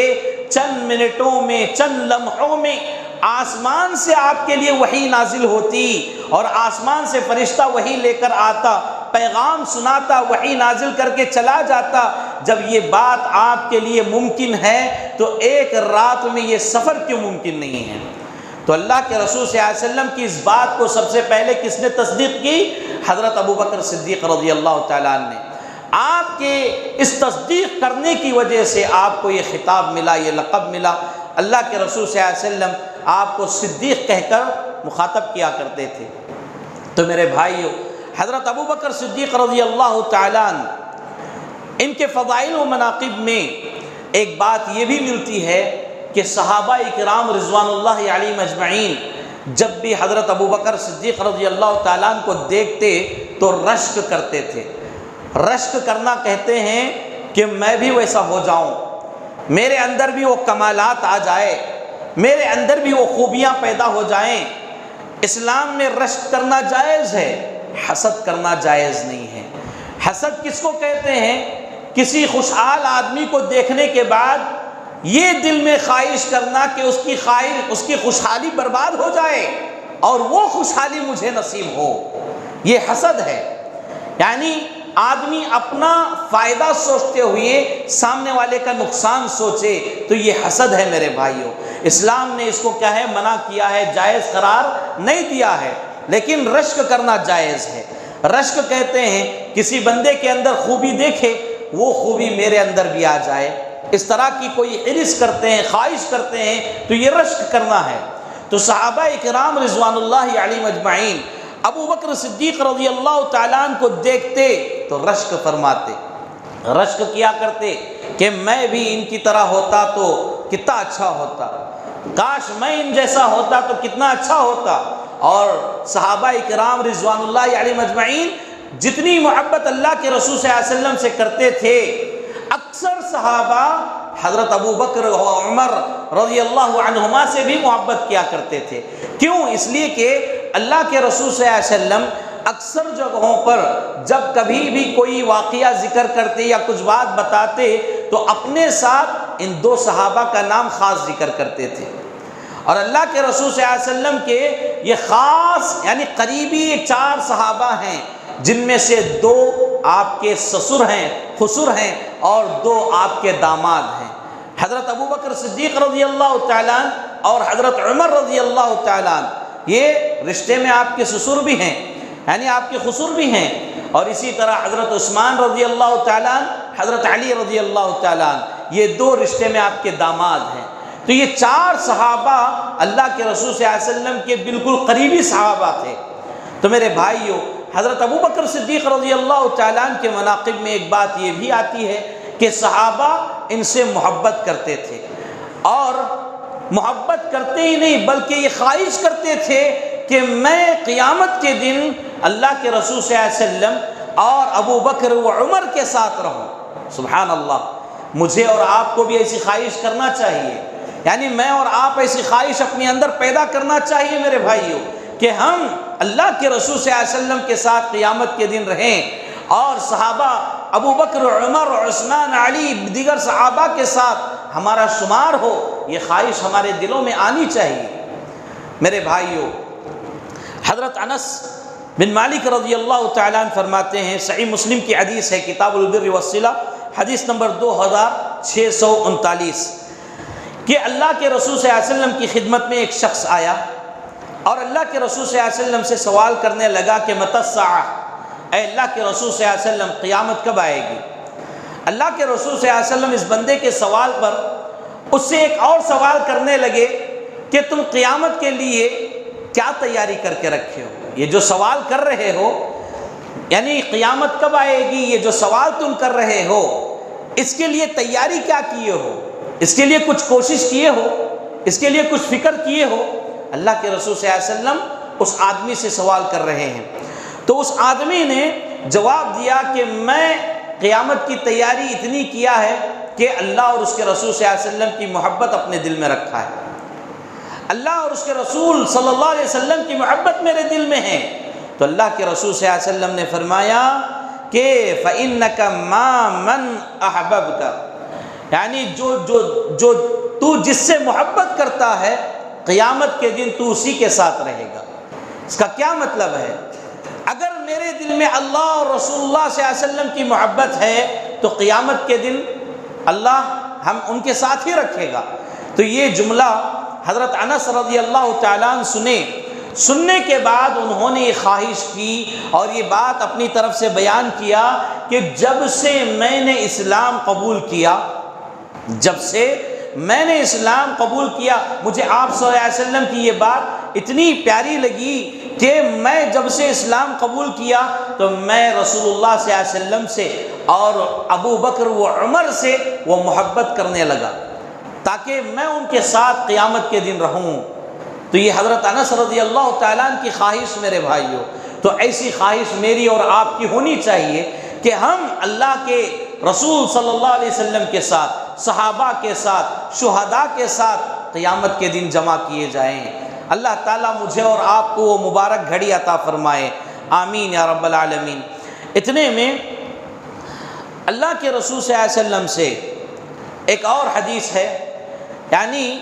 چند منٹوں میں، چند لمحوں میں آسمان سے آپ کے لیے وحی نازل ہوتی، اور آسمان سے فرشتہ وحی لے کر آتا، پیغام سناتا، وحی نازل کر کے چلا جاتا۔ جب یہ بات آپ کے لیے ممکن ہے تو ایک رات میں یہ سفر کیوں ممکن نہیں ہے؟ تو اللہ کے رسول صلی اللہ علیہ وسلم کی اس بات کو سب سے پہلے کس نے تصدیق کی؟ حضرت ابو بکر صدیق رضی اللہ تعالیٰ عنہ نے۔ آپ کے اس تصدیق کرنے کی وجہ سے آپ کو یہ خطاب ملا، یہ لقب ملا۔ اللہ کے رسول صلی اللہ علیہ وسلم آپ کو صدیق کہہ کر مخاطب کیا کرتے تھے۔ تو میرے بھائیو، حضرت ابو بکر صدیق رضی اللہ تعالیٰ عنہ، ان کے فضائل و مناقب میں ایک بات یہ بھی ملتی ہے کہ صحابہ اکرام رضوان اللہ علیہم اجمعین جب بھی حضرت ابو بکر صدیق رضی اللہ تعالیٰ عنہ کو دیکھتے تو رشک کرتے تھے۔ رشک کرنا کہتے ہیں کہ میں بھی ویسا ہو جاؤں، میرے اندر بھی وہ کمالات آ جائے، میرے اندر بھی وہ خوبیاں پیدا ہو جائیں۔ اسلام میں رشک کرنا جائز ہے، حسد کرنا جائز نہیں ہے۔ حسد کس کو کہتے ہیں؟ کسی خوشحال آدمی کو دیکھنے کے بعد یہ دل میں خواہش کرنا کہ اس کی خوشحالی برباد ہو جائے اور وہ خوشحالی مجھے نصیب ہو، یہ حسد ہے۔ یعنی آدمی اپنا فائدہ سوچتے ہوئے سامنے والے کا نقصان سوچے تو یہ حسد ہے میرے بھائیوں۔ اسلام نے اس کو کیا ہے؟ منع کیا ہے، جائز قرار نہیں دیا ہے، لیکن رشک کرنا جائز ہے۔ رشک کہتے ہیں کسی بندے کے اندر خوبی دیکھے، وہ خوبی میرے اندر بھی آ جائے، اس طرح کی کوئی حرص کرتے ہیں، خواہش کرتے ہیں، تو یہ رشک کرنا ہے۔ تو صحابہ اکرام رضوان اللہ علیہم اجمعین ابو بکر صدیق رضی اللہ تعالیٰ عنہ کو دیکھتے تو رشک فرماتے، رشک کیا کرتے کہ میں بھی ان کی طرح ہوتا تو کتنا اچھا ہوتا، کاش میں ان جیسا ہوتا تو کتنا اچھا ہوتا۔ اور صحابہ اکرام رضوان اللہ علیہم اجمعین جتنی محبت اللہ کے رسول صلی اللہ علیہ وسلم سے کرتے تھے، اکثر صحابہ حضرت ابو بکر و عمر رضی اللہ عنہما سے بھی محبت کیا کرتے تھے۔ کیوں؟ اس لیے کہ اللہ کے رسول صلی اللہ علیہ وسلم اکثر جگہوں پر جب کبھی بھی کوئی واقعہ ذکر کرتے یا کچھ بات بتاتے تو اپنے ساتھ ان دو صحابہ کا نام خاص ذکر کرتے تھے۔ اور اللہ کے رسول صلی اللہ علیہ وسلم کے یہ خاص یعنی قریبی 4 صحابہ ہیں، جن میں سے 2 آپ کے سسر ہیں، خسر ہیں، اور 2 آپ کے داماد ہیں۔ حضرت ابو بکر صدیق رضی اللہ تعالیٰ عنہ اور حضرت عمر رضی اللہ تعالیٰ عنہ یہ رشتے میں آپ کے سسر بھی ہیں، یعنی آپ کے خسر بھی ہیں، اور اسی طرح حضرت عثمان رضی اللہ تعالیٰ عنہ، حضرت علی رضی اللہ تعالیٰ عنہ، یہ 2 رشتے میں آپ کے داماد ہیں۔ تو یہ 4 صحابہ اللہ کے رسول صلی اللہ علیہ وسلم کے بالکل قریبی صحابہ تھے۔ تو میرے بھائیوں، حضرت ابو بکر صدیق رضی اللہ تعالیٰ عنہ کے مناقب میں ایک بات یہ بھی آتی ہے کہ صحابہ ان سے محبت کرتے تھے، اور محبت کرتے ہی نہیں بلکہ یہ خواہش کرتے تھے کہ میں قیامت کے دن اللہ کے رسول صلی اللہ علیہ وسلم اور ابو بکر و عمر کے ساتھ رہوں۔ سبحان اللہ، مجھے اور آپ کو بھی ایسی خواہش کرنا چاہیے، یعنی میں اور آپ ایسی خواہش اپنے اندر پیدا کرنا چاہیے میرے بھائیوں کہ ہم اللہ کے رسول صلی اللہ علیہ وسلم کے ساتھ قیامت کے دن رہیں، اور صحابہ ابو بکر، عمر، عثمان، علی، دیگر صحابہ کے ساتھ ہمارا شمار ہو، یہ خواہش ہمارے دلوں میں آنی چاہیے میرے بھائیوں۔ حضرت انس بن مالک رضی اللہ تعالیٰ عنہ فرماتے ہیں، صحیح مسلم کی حدیث ہے، کتاب البر والصلہ، حدیث نمبر 2639 کہ اللہ کے رسول صلی اللہ علیہ وسلم کی خدمت میں ایک شخص آیا اور اللہ کے رسول صلی اللہ علیہ وسلم سے سوال کرنے لگا کہ متی الساعہ، اے اللہ کے رسول صلی اللہ علیہ وسلم قیامت کب آئے گی؟ اللہ کے رسول صلی اللہ علیہ وسلم اس بندے کے سوال پر اس سے ایک اور سوال کرنے لگے کہ تم قیامت کے لیے کیا تیاری کر کے رکھے ہو؟ یہ جو سوال کر رہے ہو، یعنی قیامت کب آئے گی، یہ جو سوال تم کر رہے ہو، اس کے لیے تیاری کیا کیے ہو؟ اس کے لیے کچھ کوشش کیے ہو؟ اس کے لیے کچھ فکر کیے ہو؟ اللہ کے رسول صلی اللہ علیہ وسلم اس آدمی سے سوال کر رہے ہیں۔ تو اس آدمی نے جواب دیا کہ میں قیامت کی تیاری اتنی کیا ہے کہ اللہ اور اس کے رسول صلی اللہ علیہ وسلم کی محبت اپنے دل میں رکھا ہے، اللہ اور اس کے رسول صلی اللہ علیہ وسلم کی محبت میرے دل میں ہے۔ تو اللہ کے رسول صلی اللہ علیہ وسلم نے فرمایا کہ فَإِنَّكَ مَا مَنْ أَحْبَبْتَ، یعنی جو تو جس سے محبت کرتا ہے قیامت کے دن تو اسی کے ساتھ رہے گا۔ اس کا کیا مطلب ہے؟ اگر میرے دل میں اللہ اور رسول اللہ صلی اللہ علیہ وسلم کی محبت ہے تو قیامت کے دن اللہ ہم ان کے ساتھ ہی رکھے گا۔ تو یہ جملہ حضرت انس رضی اللہ تعالیٰ عنہ سننے کے بعد انہوں نے یہ خواہش کی اور یہ بات اپنی طرف سے بیان کیا کہ جب سے میں نے اسلام قبول کیا، مجھے آپ صلی اللہ علیہ وسلم کی یہ بات اتنی پیاری لگی کہ میں جب سے اسلام قبول کیا تو میں رسول اللہ صلی اللہ علیہ وسلم سے اور ابو بکر و عمر سے وہ محبت کرنے لگا تاکہ میں ان کے ساتھ قیامت کے دن رہوں۔ تو یہ حضرت انس رضی اللہ تعالیٰ عنہ کی خواہش میرے بھائیوں، تو ایسی خواہش میری اور آپ کی ہونی چاہیے کہ ہم اللہ کے رسول صلی اللہ علیہ وسلم کے ساتھ، صحابہ کے ساتھ، شہداء کے ساتھ قیامت کے دن جمع کیے جائیں۔ اللہ تعالیٰ مجھے اور آپ کو وہ مبارک گھڑی عطا فرمائے، آمین یا رب العالمین۔ اتنے میں اللہ کے رسول صلی اللہ علیہ وسلم سے ایک اور حدیث ہے، یعنی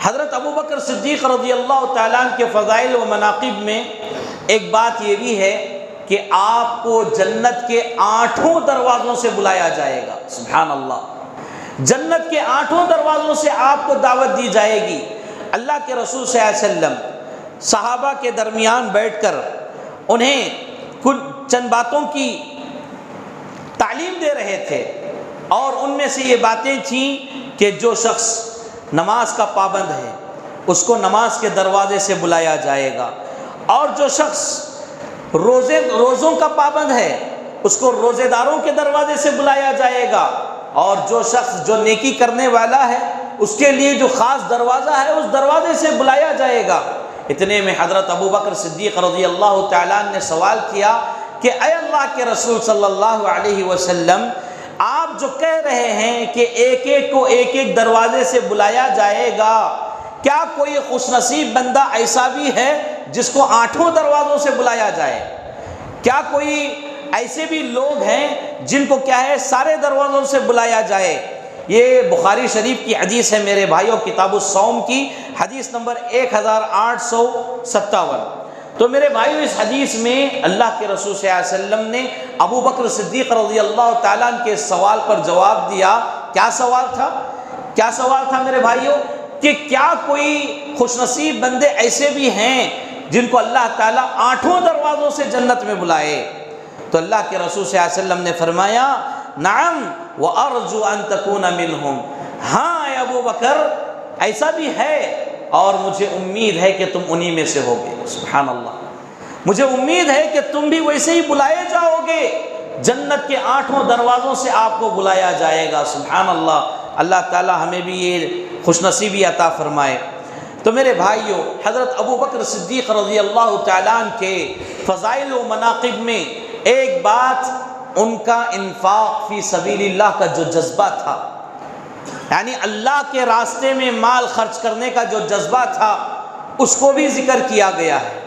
حضرت ابو بکر صدیق رضی اللہ تعالیٰ عنہ کے فضائل و مناقب میں ایک بات یہ بھی ہے کہ آپ کو جنت کے 8 دروازوں سے بلایا جائے گا۔ سبحان اللہ، جنت کے 8 دروازوں سے آپ کو دعوت دی جائے گی۔ اللہ کے رسول صلی اللہ علیہ وسلم صحابہ کے درمیان بیٹھ کر انہیں کچھ چند باتوں کی تعلیم دے رہے تھے، اور ان میں سے یہ باتیں تھیں کہ جو شخص نماز کا پابند ہے اس کو نماز کے دروازے سے بلایا جائے گا، اور جو شخص روزوں کا پابند ہے اس کو روزے داروں کے دروازے سے بلایا جائے گا، اور جو شخص جو نیکی کرنے والا ہے اس کے لیے جو خاص دروازہ ہے اس دروازے سے بلایا جائے گا۔ اتنے میں حضرت ابو بکر صدیق رضی اللہ تعالیٰ عنہ نے سوال کیا کہ اے اللہ کے رسول صلی اللہ علیہ وسلم، آپ جو کہہ رہے ہیں کہ ایک ایک کو ایک ایک دروازے سے بلایا جائے گا، کیا کوئی خوش نصیب بندہ ایسا بھی ہے جس کو 8 دروازوں سے بلایا جائے؟ کیا کوئی ایسے بھی لوگ ہیں جن کو کیا ہے سارے دروازوں سے بلایا جائے؟ یہ بخاری شریف کی حدیث ہے میرے بھائیوں، کتاب الصوم کی حدیث نمبر 1857۔ تو میرے بھائیو، اس حدیث میں اللہ کے رسول صلی اللہ علیہ وسلم نے ابو بکر صدیق رضی اللہ تعالیٰ عنہ کے سوال پر جواب دیا۔ کیا سوال تھا میرے بھائیو؟ کہ کیا کوئی خوش نصیب بندے ایسے بھی ہیں جن کو اللہ تعالیٰ 8 دروازوں سے جنت میں بلائے؟ تو اللہ کے رسول صلی اللہ علیہ وسلم نے فرمایا نعم وارجو ان تکون منہم، ہاں اے ابو بکر ایسا بھی ہے اور مجھے امید ہے کہ تم انہی میں سے ہوگے۔ سبحان اللہ، مجھے امید ہے کہ تم بھی ویسے ہی بلائے جاؤ گے، جنت کے 8 دروازوں سے آپ کو بلایا جائے گا۔ سبحان اللہ، اللہ تعالی ہمیں بھی یہ خوش نصیبی عطا فرمائے۔ تو میرے بھائیوں، حضرت ابو بکر صدیق رضی اللہ تعالیٰ عنہ کے فضائل و مناقب میں ایک بات ان کا انفاق فی سبیل اللہ کا جو جذبہ تھا، یعنی اللہ کے راستے میں مال خرچ کرنے کا جو جذبہ تھا، اس کو بھی ذکر کیا گیا ہے۔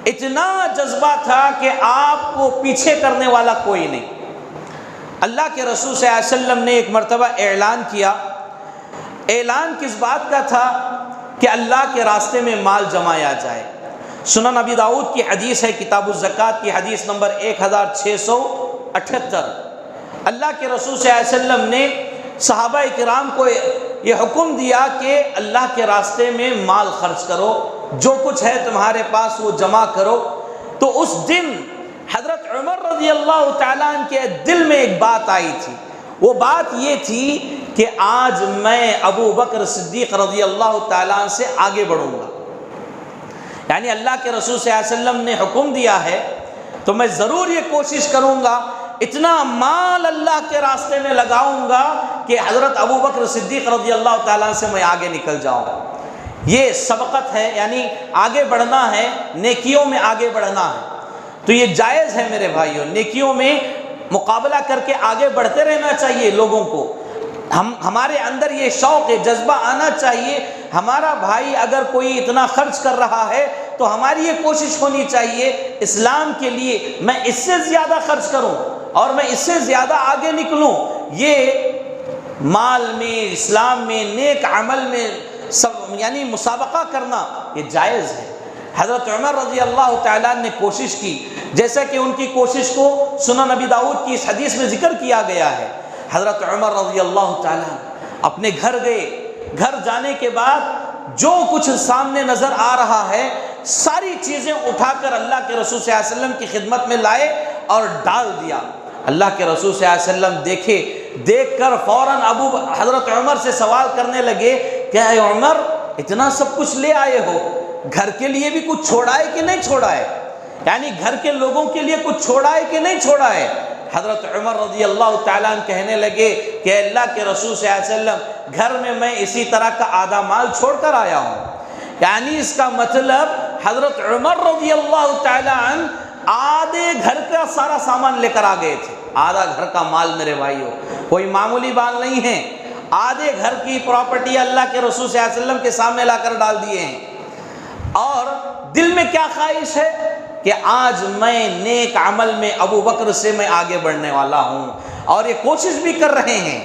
اتنا جذبہ تھا کہ آپ کو پیچھے کرنے والا کوئی نہیں۔ اللہ کے رسول صلی اللہ علیہ وسلم نے ایک مرتبہ اعلان کیا۔ اعلان کس بات کا تھا؟ کہ اللہ کے راستے میں مال جمایا جائے۔ سنن ابی داؤد کی حدیث ہے، کتاب الزکوٰۃ کی حدیث نمبر 1678۔ اللہ کے رسول صلی اللہ علیہ وسلم نے صحابہ کرام کو یہ حکم دیا کہ اللہ کے راستے میں مال خرچ کرو، جو کچھ ہے تمہارے پاس وہ جمع کرو۔ تو اس دن حضرت عمر رضی اللہ تعالیٰ عنہ کے دل میں ایک بات آئی تھی، وہ بات یہ تھی کہ آج میں ابو بکر صدیق رضی اللہ تعالیٰ عنہ سے آگے بڑھوں گا، یعنی اللہ کے رسول صلی اللہ علیہ وسلم نے حکم دیا ہے تو میں ضرور یہ کوشش کروں گا، اتنا مال اللہ کے راستے میں لگاؤں گا کہ حضرت ابو بکر صدیق رضی اللہ تعالیٰ سے میں آگے نکل جاؤں۔ یہ سبقت ہے، یعنی آگے بڑھنا ہے، نیکیوں میں آگے بڑھنا ہے۔ تو یہ جائز ہے میرے بھائیوں، نیکیوں میں مقابلہ کر کے آگے بڑھتے رہنا چاہیے لوگوں کو۔ ہمارے اندر یہ شوق جذبہ آنا چاہیے، ہمارا بھائی اگر کوئی اتنا خرچ کر رہا ہے تو ہماری یہ کوشش ہونی چاہیے اسلام کے لیے میں اس سے زیادہ خرچ کروں اور میں اس سے زیادہ آگے نکلوں۔ یہ مال میں، اسلام میں، نیک عمل میں یعنی مسابقہ کرنا یہ جائز ہے۔ حضرت عمر رضی اللہ تعالیٰ نے کوشش کی، جیسا کہ ان کی کوشش کو سنن نبی داؤد کی اس حدیث میں ذکر کیا گیا ہے۔ حضرت عمر رضی اللہ تعالیٰ اپنے گھر گئے، گھر جانے کے بعد جو کچھ سامنے نظر آ رہا ہے ساری چیزیں اٹھا کر اللہ کے رسول صلی اللہ علیہ وسلم کی خدمت میں لائے اور ڈال دیا۔ اللہ کے رسول صلی اللہ علیہ وسلم دیکھ کر فوراً حضرت عمر سے سوال کرنے لگے کہ اے عمر، اتنا سب کچھ لے آئے ہو، گھر کے لیے بھی کچھ چھوڑا ہے کہ نہیں چھوڑا ہے؟ یعنی گھر کے لوگوں کے لیے کچھ چھوڑا ہے کہ نہیں چھوڑا ہے؟ حضرت عمر رضی اللہ تعالیٰ عنہ کہنے لگے کہ اللہ کے رسول صلی اللہ علیہ وسلم، گھر میں اسی طرح کا آدھا مال چھوڑ کر آیا ہوں۔ یعنی اس کا مطلب حضرت عمر رضی اللہ تعالیٰ عنہ آدھے گھر کا سارا سامان لے کر آ گئے تھے۔ آدھا گھر کا مال میرے بھائیوں کوئی معمولی مال نہیں ہے، آدھے گھر کی پراپرٹی اللہ کے رسول صلی اللہ علیہ وسلم کے سامنے لا کر ڈال دیے ہیں۔ اور دل میں کیا خواہش ہے کہ آج میں نیک عمل میں ابو بکر سے میں آگے بڑھنے والا ہوں، اور یہ کوشش بھی کر رہے ہیں۔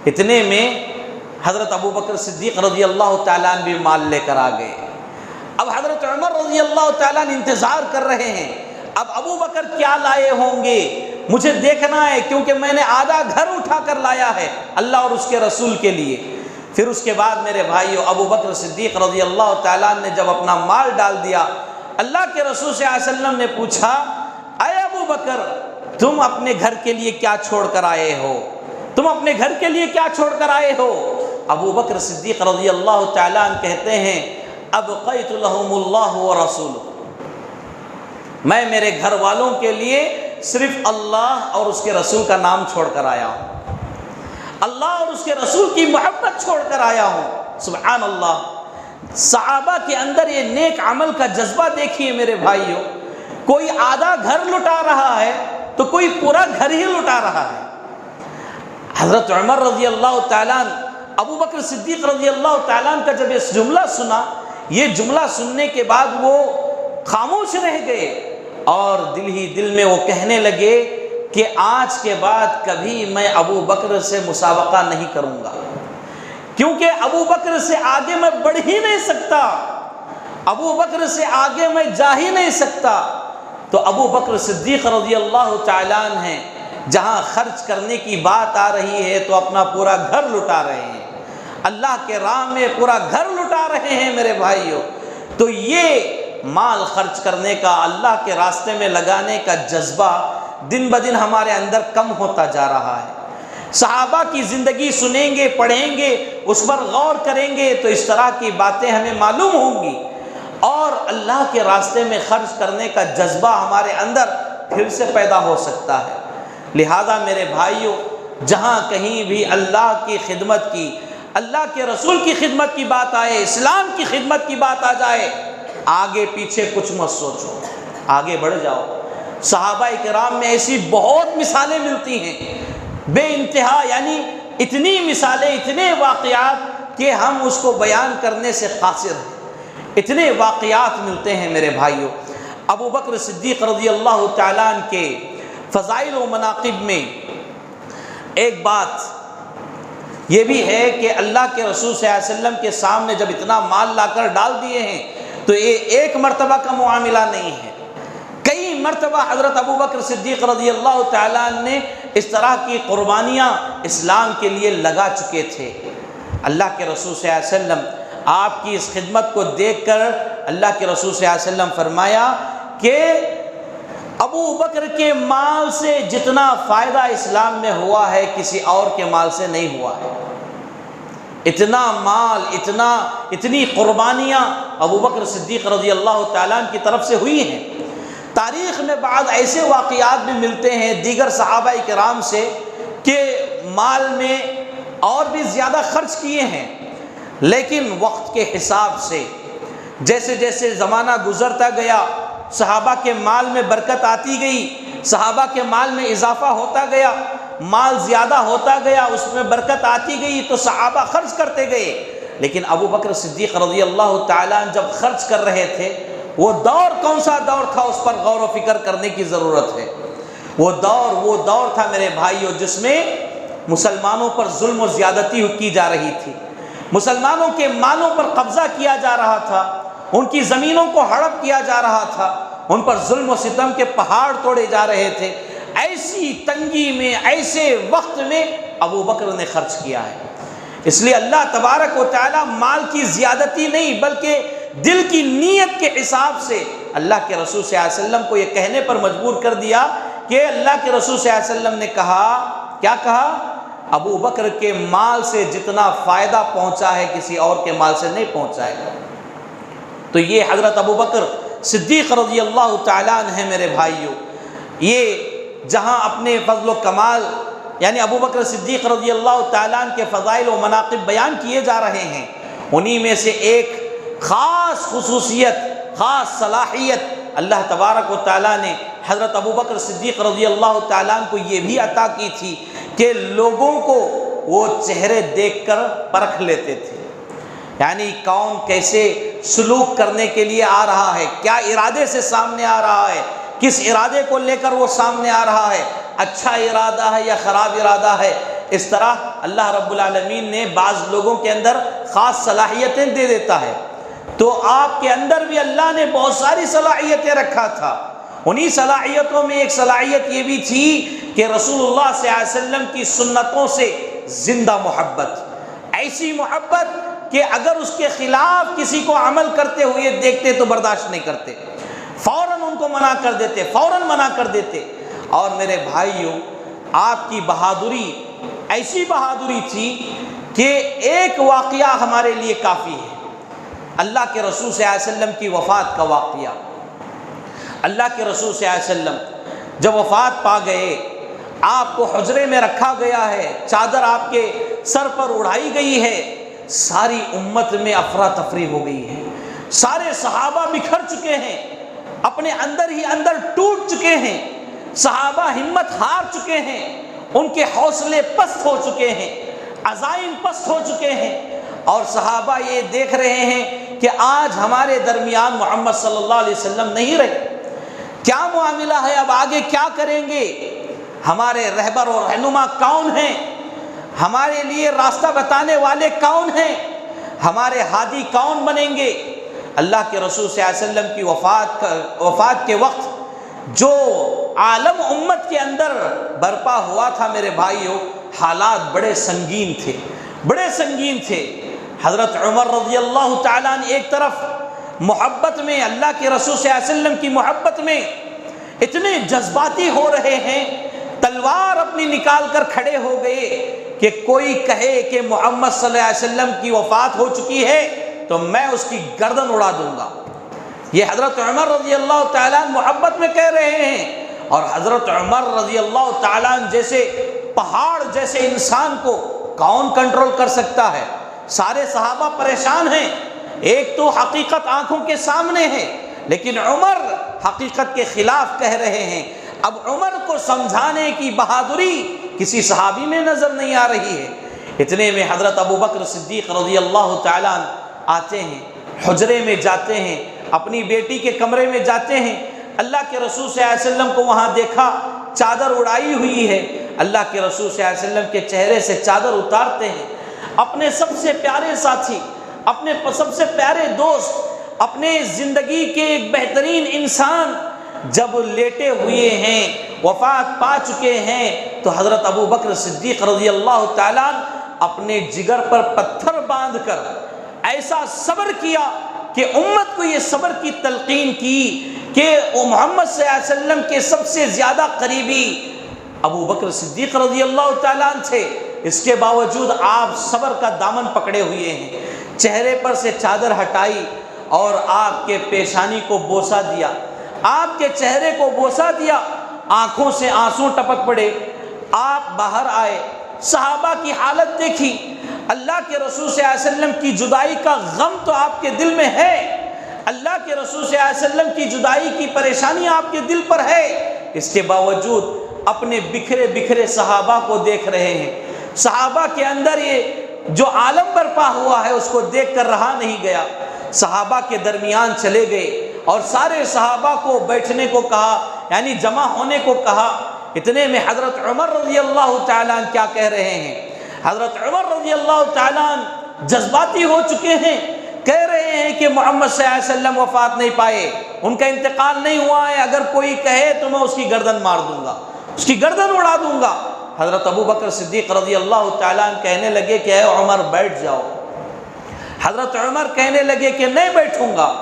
اتنے میں حضرت ابو بکر صدیق رضی اللہ تعالیٰ عنہ بھی مال لے کر آ گئے۔ اب حضرت عمر رضی اللہ تعالیٰ عنہ انتظار کر رہے ہیں، اب ابو بکر کیا لائے ہوں گے، مجھے دیکھنا ہے، کیونکہ میں نے آدھا گھر اٹھا کر لایا ہے اللہ اور اس کے رسول کے لیے۔ پھر اس کے بعد میرے بھائیو ابو بکر صدیق رضی اللہ تعالیٰ عنہ نے جب اپنا مال ڈال دیا، اللہ کے رسول صلی اللہ علیہ وسلم نے پوچھا، اے ابو بکر، تم اپنے گھر کے لیے کیا چھوڑ کر آئے ہو؟ تم اپنے گھر کے لیے کیا چھوڑ کر آئے ہو؟ ابو بکر صدیق رضی اللہ تعالیٰ عنہ کہتے ہیں، ابقیت لہم اللہ ورسولہ، میں میرے گھر والوں کے لیے صرف اللہ اور اس کے رسول کا نام چھوڑ کر آیا ہوں، اللہ اور اس کے رسول کی محبت چھوڑ کر آیا ہوں۔ سبحان اللہ، صحابہ کے اندر یہ نیک عمل کا جذبہ دیکھیے میرے بھائیوں، کوئی آدھا گھر لٹا رہا ہے تو کوئی پورا گھر ہی لٹا رہا ہے۔ حضرت عمر رضی اللہ تعالیٰ عنہ، ابو بکر صدیق رضی اللہ تعالیٰ عنہ کا جب یہ جملہ سنا، یہ جملہ سننے کے بعد وہ خاموش رہ گئے اور دل ہی دل میں وہ کہنے لگے کہ آج کے بعد کبھی میں ابو بکر سے مسابقہ نہیں کروں گا، کیونکہ ابو بکر سے آگے میں بڑھ ہی نہیں سکتا، ابو بکر سے آگے میں جا ہی نہیں سکتا۔ تو ابو بکر صدیق رضی اللہ تعالیٰ عنہ ہیں، جہاں خرچ کرنے کی بات آ رہی ہے تو اپنا پورا گھر لٹا رہے ہیں، اللہ کے راہ میں پورا گھر لٹا رہے ہیں میرے بھائیوں۔ تو یہ مال خرچ کرنے کا، اللہ کے راستے میں لگانے کا جذبہ دن بدن ہمارے اندر کم ہوتا جا رہا ہے۔ صحابہ کی زندگی سنیں گے، پڑھیں گے، اس پر غور کریں گے تو اس طرح کی باتیں ہمیں معلوم ہوں گی، اور اللہ کے راستے میں خرچ کرنے کا جذبہ ہمارے اندر پھر سے پیدا ہو سکتا ہے۔ لہذا میرے بھائیوں، جہاں کہیں بھی اللہ کی خدمت کی، اللہ کے رسول کی خدمت کی بات آئے، اسلام کی خدمت کی بات آ جائے، آگے پیچھے کچھ مت سوچو، آگے بڑھ جاؤ۔ صحابہ کرام میں ایسی بہت مثالیں ملتی ہیں بے انتہا، یعنی اتنی مثالیں، اتنے واقعات کہ ہم اس کو بیان کرنے سے قاصر ہیں، اتنے واقعات ملتے ہیں میرے بھائیوں۔ ابو بکر صدیق رضی اللہ تعالیٰ عنہ کے فضائل و مناقب میں ایک بات یہ بھی ہے کہ اللہ کے رسول صلی اللہ علیہ وسلم کے سامنے جب اتنا مال لا کر ڈال دیے ہیں تو یہ ایک مرتبہ کا معاملہ نہیں ہے، کئی مرتبہ حضرت ابو بکر صدیق رضی اللہ تعالیٰ عنہ نے اس طرح کی قربانیاں اسلام کے لیے لگا چکے تھے۔ اللہ کے رسول صلی اللہ علیہ وسلم آپ کی اس خدمت کو دیکھ کر اللہ کے رسول صلی اللہ علیہ وسلم فرمایا کہ ابو بکر کے مال سے جتنا فائدہ اسلام میں ہوا ہے کسی اور کے مال سے نہیں ہوا ہے۔ اتنا مال، اتنی قربانیاں ابو بکر صدیق رضی اللہ تعالیٰ عنہ کی طرف سے ہوئی ہیں۔ تاریخ میں بعض ایسے واقعات بھی ملتے ہیں دیگر صحابہ کرام سے کہ مال میں اور بھی زیادہ خرچ کیے ہیں، لیکن وقت کے حساب سے جیسے جیسے زمانہ گزرتا گیا صحابہ کے مال میں برکت آتی گئی، صحابہ کے مال میں اضافہ ہوتا گیا، مال زیادہ ہوتا گیا، اس میں برکت آتی گئی تو صحابہ خرچ کرتے گئے۔ لیکن ابو بکر صدیق رضی اللہ تعالیٰ عنہ جب خرچ کر رہے تھے، وہ دور کون سا دور تھا اس پر غور و فکر کرنے کی ضرورت ہے۔ وہ دور تھا میرے بھائیوں جس میں مسلمانوں پر ظلم و زیادتی کی جا رہی تھی، مسلمانوں کے مالوں پر قبضہ کیا جا رہا تھا، ان کی زمینوں کو ہڑپ کیا جا رہا تھا، ان پر ظلم و ستم کے پہاڑ توڑے جا رہے تھے۔ ایسی تنگی میں، ایسے وقت میں ابو بکر نے خرچ کیا ہے۔ اس لیے اللہ تبارک و تعالی مال کی زیادتی نہیں بلکہ دل کی نیت کے حساب سے اللہ کے رسول صلی اللہ علیہ وسلم کو یہ کہنے پر مجبور کر دیا کہ اللہ کے رسول صلی اللہ علیہ وسلم نے کہا، کیا کہا؟ ابو بکر کے مال سے جتنا فائدہ پہنچا ہے کسی اور کے مال سے نہیں پہنچا ہے۔ تو یہ حضرت ابو بکر صدیق رضی اللہ تعالیٰ عنہ ہیں میرے بھائیوں۔ یہ جہاں اپنے فضل و کمال یعنی ابو بکر صدیق رضی اللہ تعالیٰ عنہ کے فضائل و مناقب بیان کیے جا رہے ہیں، انہی میں سے ایک خاص خصوصیت، خاص صلاحیت اللہ تبارک و تعالیٰ نے حضرت ابو بکر صدیق رضی اللہ تعالیٰ عنہ کو یہ بھی عطا کی تھی کہ لوگوں کو وہ چہرے دیکھ کر پرکھ لیتے تھے، یعنی کون کیسے سلوک کرنے کے لیے آ رہا ہے، کیا ارادے سے سامنے آ رہا ہے، کس ارادے کو لے کر وہ سامنے آ رہا ہے، اچھا ارادہ ہے یا خراب ارادہ ہے۔ اس طرح اللہ رب العالمین نے بعض لوگوں کے اندر خاص صلاحیتیں دے دیتا ہے، تو آپ کے اندر بھی اللہ نے بہت ساری صلاحیتیں رکھا تھا۔ انہی صلاحیتوں میں ایک صلاحیت یہ بھی تھی کہ رسول اللہ صلی اللہ علیہ وسلم کی سنتوں سے زندہ محبت، ایسی محبت کہ اگر اس کے خلاف کسی کو عمل کرتے ہوئے دیکھتے تو برداشت نہیں کرتے، فوراً ان کو منع کر دیتے، فوراً منع کر دیتے۔ اور میرے بھائیوں، آپ کی بہادری ایسی بہادری تھی کہ ایک واقعہ ہمارے لیے کافی ہے، اللہ کے رسول صلی اللہ علیہ وسلم کی وفات کا واقعہ۔ اللہ کے رسول صلی اللہ علیہ وسلم جب وفات پا گئے، آپ کو حجرے میں رکھا گیا ہے، چادر آپ کے سر پر اڑائی گئی ہے، ساری امت میں افراتفری ہو گئی ہے، سارے صحابہ بکھر چکے ہیں، اپنے اندر ہی اندر ٹوٹ چکے ہیں، صحابہ ہمت ہار چکے ہیں، ان کے حوصلے پست ہو چکے ہیں، عزائم پست ہو چکے ہیں، اور صحابہ یہ دیکھ رہے ہیں کہ آج ہمارے درمیان محمد صلی اللہ علیہ وسلم نہیں رہے، کیا معاملہ ہے، اب آگے کیا کریں گے، ہمارے رہبر اور رہنما کون ہیں، ہمارے لیے راستہ بتانے والے کون ہیں، ہمارے ہادی کون بنیں گے۔ اللہ کے رسول صلی اللہ علیہ وسلم کی وفات کے وقت جو عالم امت کے اندر برپا ہوا تھا میرے بھائیوں، حالات بڑے سنگین تھے، بڑے سنگین تھے۔ حضرت عمر رضی اللہ تعالیٰ عنہ ایک طرف محبت میں، اللہ کے رسول صلی اللہ علیہ وسلم کی محبت میں اتنے جذباتی ہو رہے ہیں، تلوار اپنی نکال کر کھڑے ہو گئے کہ کوئی کہے کہ محمد صلی اللہ علیہ وسلم کی وفات ہو چکی ہے تو میں اس کی گردن اڑا دوں گا۔ یہ حضرت عمر رضی اللہ تعالیٰ عنہ محبت میں کہہ رہے ہیں، اور حضرت عمر رضی اللہ تعالیٰ عنہ جیسے پہاڑ جیسے انسان کو کون کنٹرول کر سکتا ہے؟ سارے صحابہ پریشان ہیں، ایک تو حقیقت آنکھوں کے سامنے ہے، لیکن عمر حقیقت کے خلاف کہہ رہے ہیں۔ اب عمر کو سمجھانے کی بہادری کسی صحابی میں نظر نہیں آ رہی ہے۔ اتنے میں حضرت ابو بکر صدیق رضی اللہ تعالیٰ عنہ آتے ہیں، حجرے میں جاتے ہیں، اپنی بیٹی کے کمرے میں جاتے ہیں، اللہ کے رسول صلی اللہ علیہ وسلم کو وہاں دیکھا، چادر اڑائی ہوئی ہے، اللہ کے رسول صلی اللہ علیہ وسلم کے چہرے سے چادر اتارتے ہیں، اپنے سب سے پیارے ساتھی، اپنے سب سے پیارے دوست، اپنے زندگی کے ایک بہترین انسان جب لیٹے ہوئے ہیں، وفات پا چکے ہیں، تو حضرت ابو بکر صدیق رضی اللہ تعالیٰ اپنے جگر پر پتھر باندھ کر ایسا صبر کیا کہ امت کو یہ صبر کی تلقین کی کہ وہ محمد صلی اللہ علیہ وسلم کے سب سے زیادہ قریبی ابو بکر صدیق رضی اللہ تعالیٰ تھے، اس کے باوجود آپ صبر کا دامن پکڑے ہوئے ہیں، چہرے پر سے چادر ہٹائی اور آپ کے پیشانی کو بوسہ دیا، آپ کے چہرے کو بوسہ دیا، آنکھوں سے آنسو ٹپک پڑے، آپ باہر آئے، صحابہ کی حالت دیکھی، اللہ کے رسول صلی اللہ علیہ وسلم کی جدائی کا غم تو آپ کے دل میں ہے، اللہ کے رسول صلی اللہ علیہ وسلم کی جدائی کی پریشانی آپ کے دل پر ہے، اس کے باوجود اپنے بکھرے بکھرے صحابہ کو دیکھ رہے ہیں، صحابہ کے اندر یہ جو عالم برپا ہوا ہے اس کو دیکھ کر رہا نہیں گیا، صحابہ کے درمیان چلے گئے اور سارے صحابہ کو بیٹھنے کو کہا، یعنی جمع ہونے کو کہا۔ اتنے میں حضرت عمر رضی اللہ تعالیٰ کیا کہہ رہے ہیں؟ حضرت عمر رضی اللہ تعالیٰ جذباتی ہو چکے ہیں، کہہ رہے ہیں کہ محمد صلی اللہ علیہ وسلم وفات نہیں پائے، ان کا انتقال نہیں ہوا ہے، اگر کوئی کہے تو میں اس کی گردن مار دوں گا، اس کی گردن اڑا دوں گا۔ حضرت ابو بکر صدیق رضی اللہ تعالیٰ کہنے لگے کہ اے عمر بیٹھ جاؤ۔ حضرت عمر کہنے لگے کہ نہیں بیٹھوں گا۔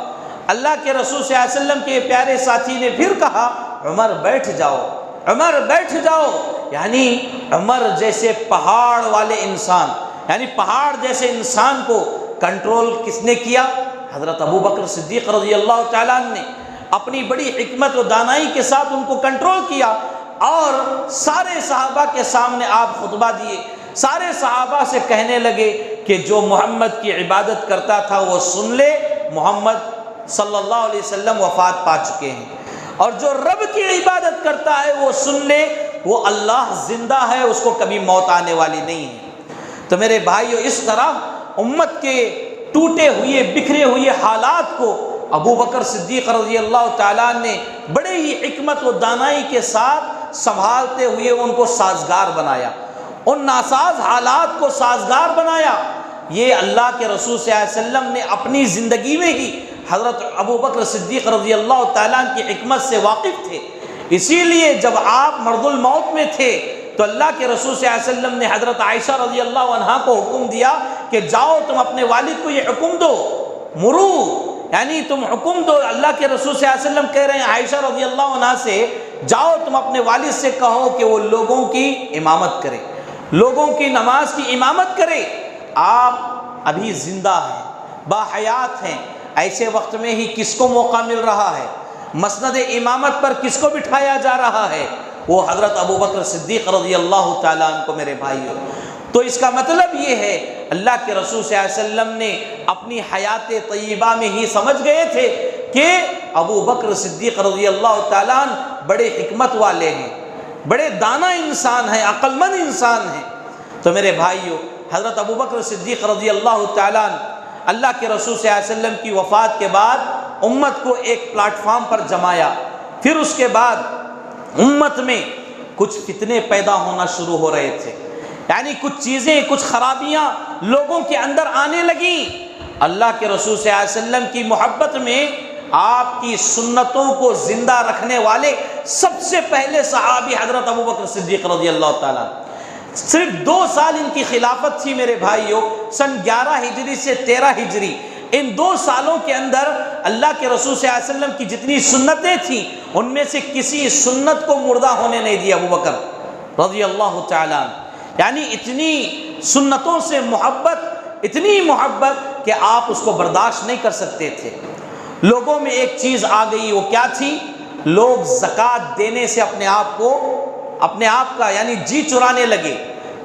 اللہ کے رسول صلی اللہ علیہ وسلم کے پیارے ساتھی نے پھر کہا عمر بیٹھ جاؤ، عمر بیٹھ جاؤ، یعنی عمر جیسے پہاڑ والے انسان، یعنی پہاڑ جیسے انسان کو کنٹرول کس نے کیا؟ حضرت ابو بکر صدیق رضی اللہ تعالیٰ نے اپنی بڑی حکمت و دانائی کے ساتھ ان کو کنٹرول کیا اور سارے صحابہ کے سامنے آپ خطبہ دیے، سارے صحابہ سے کہنے لگے کہ جو محمد کی عبادت کرتا تھا وہ سن لے، محمد صلی اللہ علیہ وسلم وفات پا چکے ہیں، اور جو رب کی عبادت کرتا ہے وہ سن لے، وہ اللہ زندہ ہے، اس کو کبھی موت آنے والی نہیں ہے۔ تو میرے بھائیو، اس طرح امت کے ٹوٹے ہوئے بکھرے ہوئے حالات کو ابو بکر صدیق رضی اللہ تعالیٰ نے بڑے ہی حکمت و دانائی کے ساتھ سنبھالتے ہوئے ان کو سازگار بنایا، ان ناساز حالات کو سازگار بنایا۔ یہ اللہ کے رسول صلی اللہ علیہ وسلم نے اپنی زندگی میں ہی حضرت ابو بکر صدیق رضی اللہ تعالیٰ کی حکمت سے واقف تھے، اسی لیے جب آپ مرض الموت میں تھے تو اللہ کے رسول صلی اللہ علیہ وسلم نے حضرت عائشہ رضی اللہ عنہا کو حکم دیا کہ جاؤ تم اپنے والد کو یہ حکم دو، مرو، یعنی تم حکم دو۔ اللہ کے رسول صلی اللہ علیہ وسلم کہہ رہے ہیں عائشہ رضی اللہ عنہا سے، جاؤ تم اپنے والد سے کہو کہ وہ لوگوں کی امامت کرے، لوگوں کی نماز کی امامت کرے۔ آپ ابھی زندہ ہیں، باحیات ہیں، ایسے وقت میں ہی کس کو موقع مل رہا ہے؟ مسند امامت پر کس کو بٹھایا جا رہا ہے؟ وہ حضرت ابو بکر صدیق رضی اللہ تعالیٰ عنہ کو۔ میرے بھائیوں، تو اس کا مطلب یہ ہے اللہ کے رسول صلی اللہ علیہ وسلم نے اپنی حیات طیبہ میں ہی سمجھ گئے تھے کہ ابو بکر صدیق رضی اللہ تعالیٰ عنہ بڑے حکمت والے ہیں، بڑے دانا انسان ہیں، عقل مند انسان ہیں۔ تو میرے بھائیوں، حضرت ابو بکر صدیق رضی اللہ تعالیٰ عنہ اللہ کے رسول صلی اللہ علیہ وسلم کی وفات کے بعد امت کو ایک پلیٹ فارم پر جمایا، پھر اس کے بعد امت میں کچھ فتنے پیدا ہونا شروع ہو رہے تھے، یعنی کچھ چیزیں، کچھ خرابیاں لوگوں کے اندر آنے لگیں۔ اللہ کے رسول صلی اللہ علیہ وسلم کی محبت میں آپ کی سنتوں کو زندہ رکھنے والے سب سے پہلے صحابی حضرت ابو بکر صدیق رضی اللہ تعالیٰ۔ صرف 2 سال ان کی خلافت تھی میرے بھائیوں، سن 11 ہجری سے 13 ہجری، ان 2 سالوں کے اندر اللہ کے رسول صلی اللہ علیہ وسلم کی جتنی سنتیں تھیں ان میں سے کسی سنت کو مردہ ہونے نہیں دیا ابو بکر رضی اللہ تعالیٰ، یعنی اتنی سنتوں سے محبت، اتنی محبت کہ آپ اس کو برداشت نہیں کر سکتے تھے۔ لوگوں میں ایک چیز آ گئی، وہ کیا تھی؟ لوگ زکوٰۃ دینے سے اپنے آپ کا یعنی جی چرانے لگے،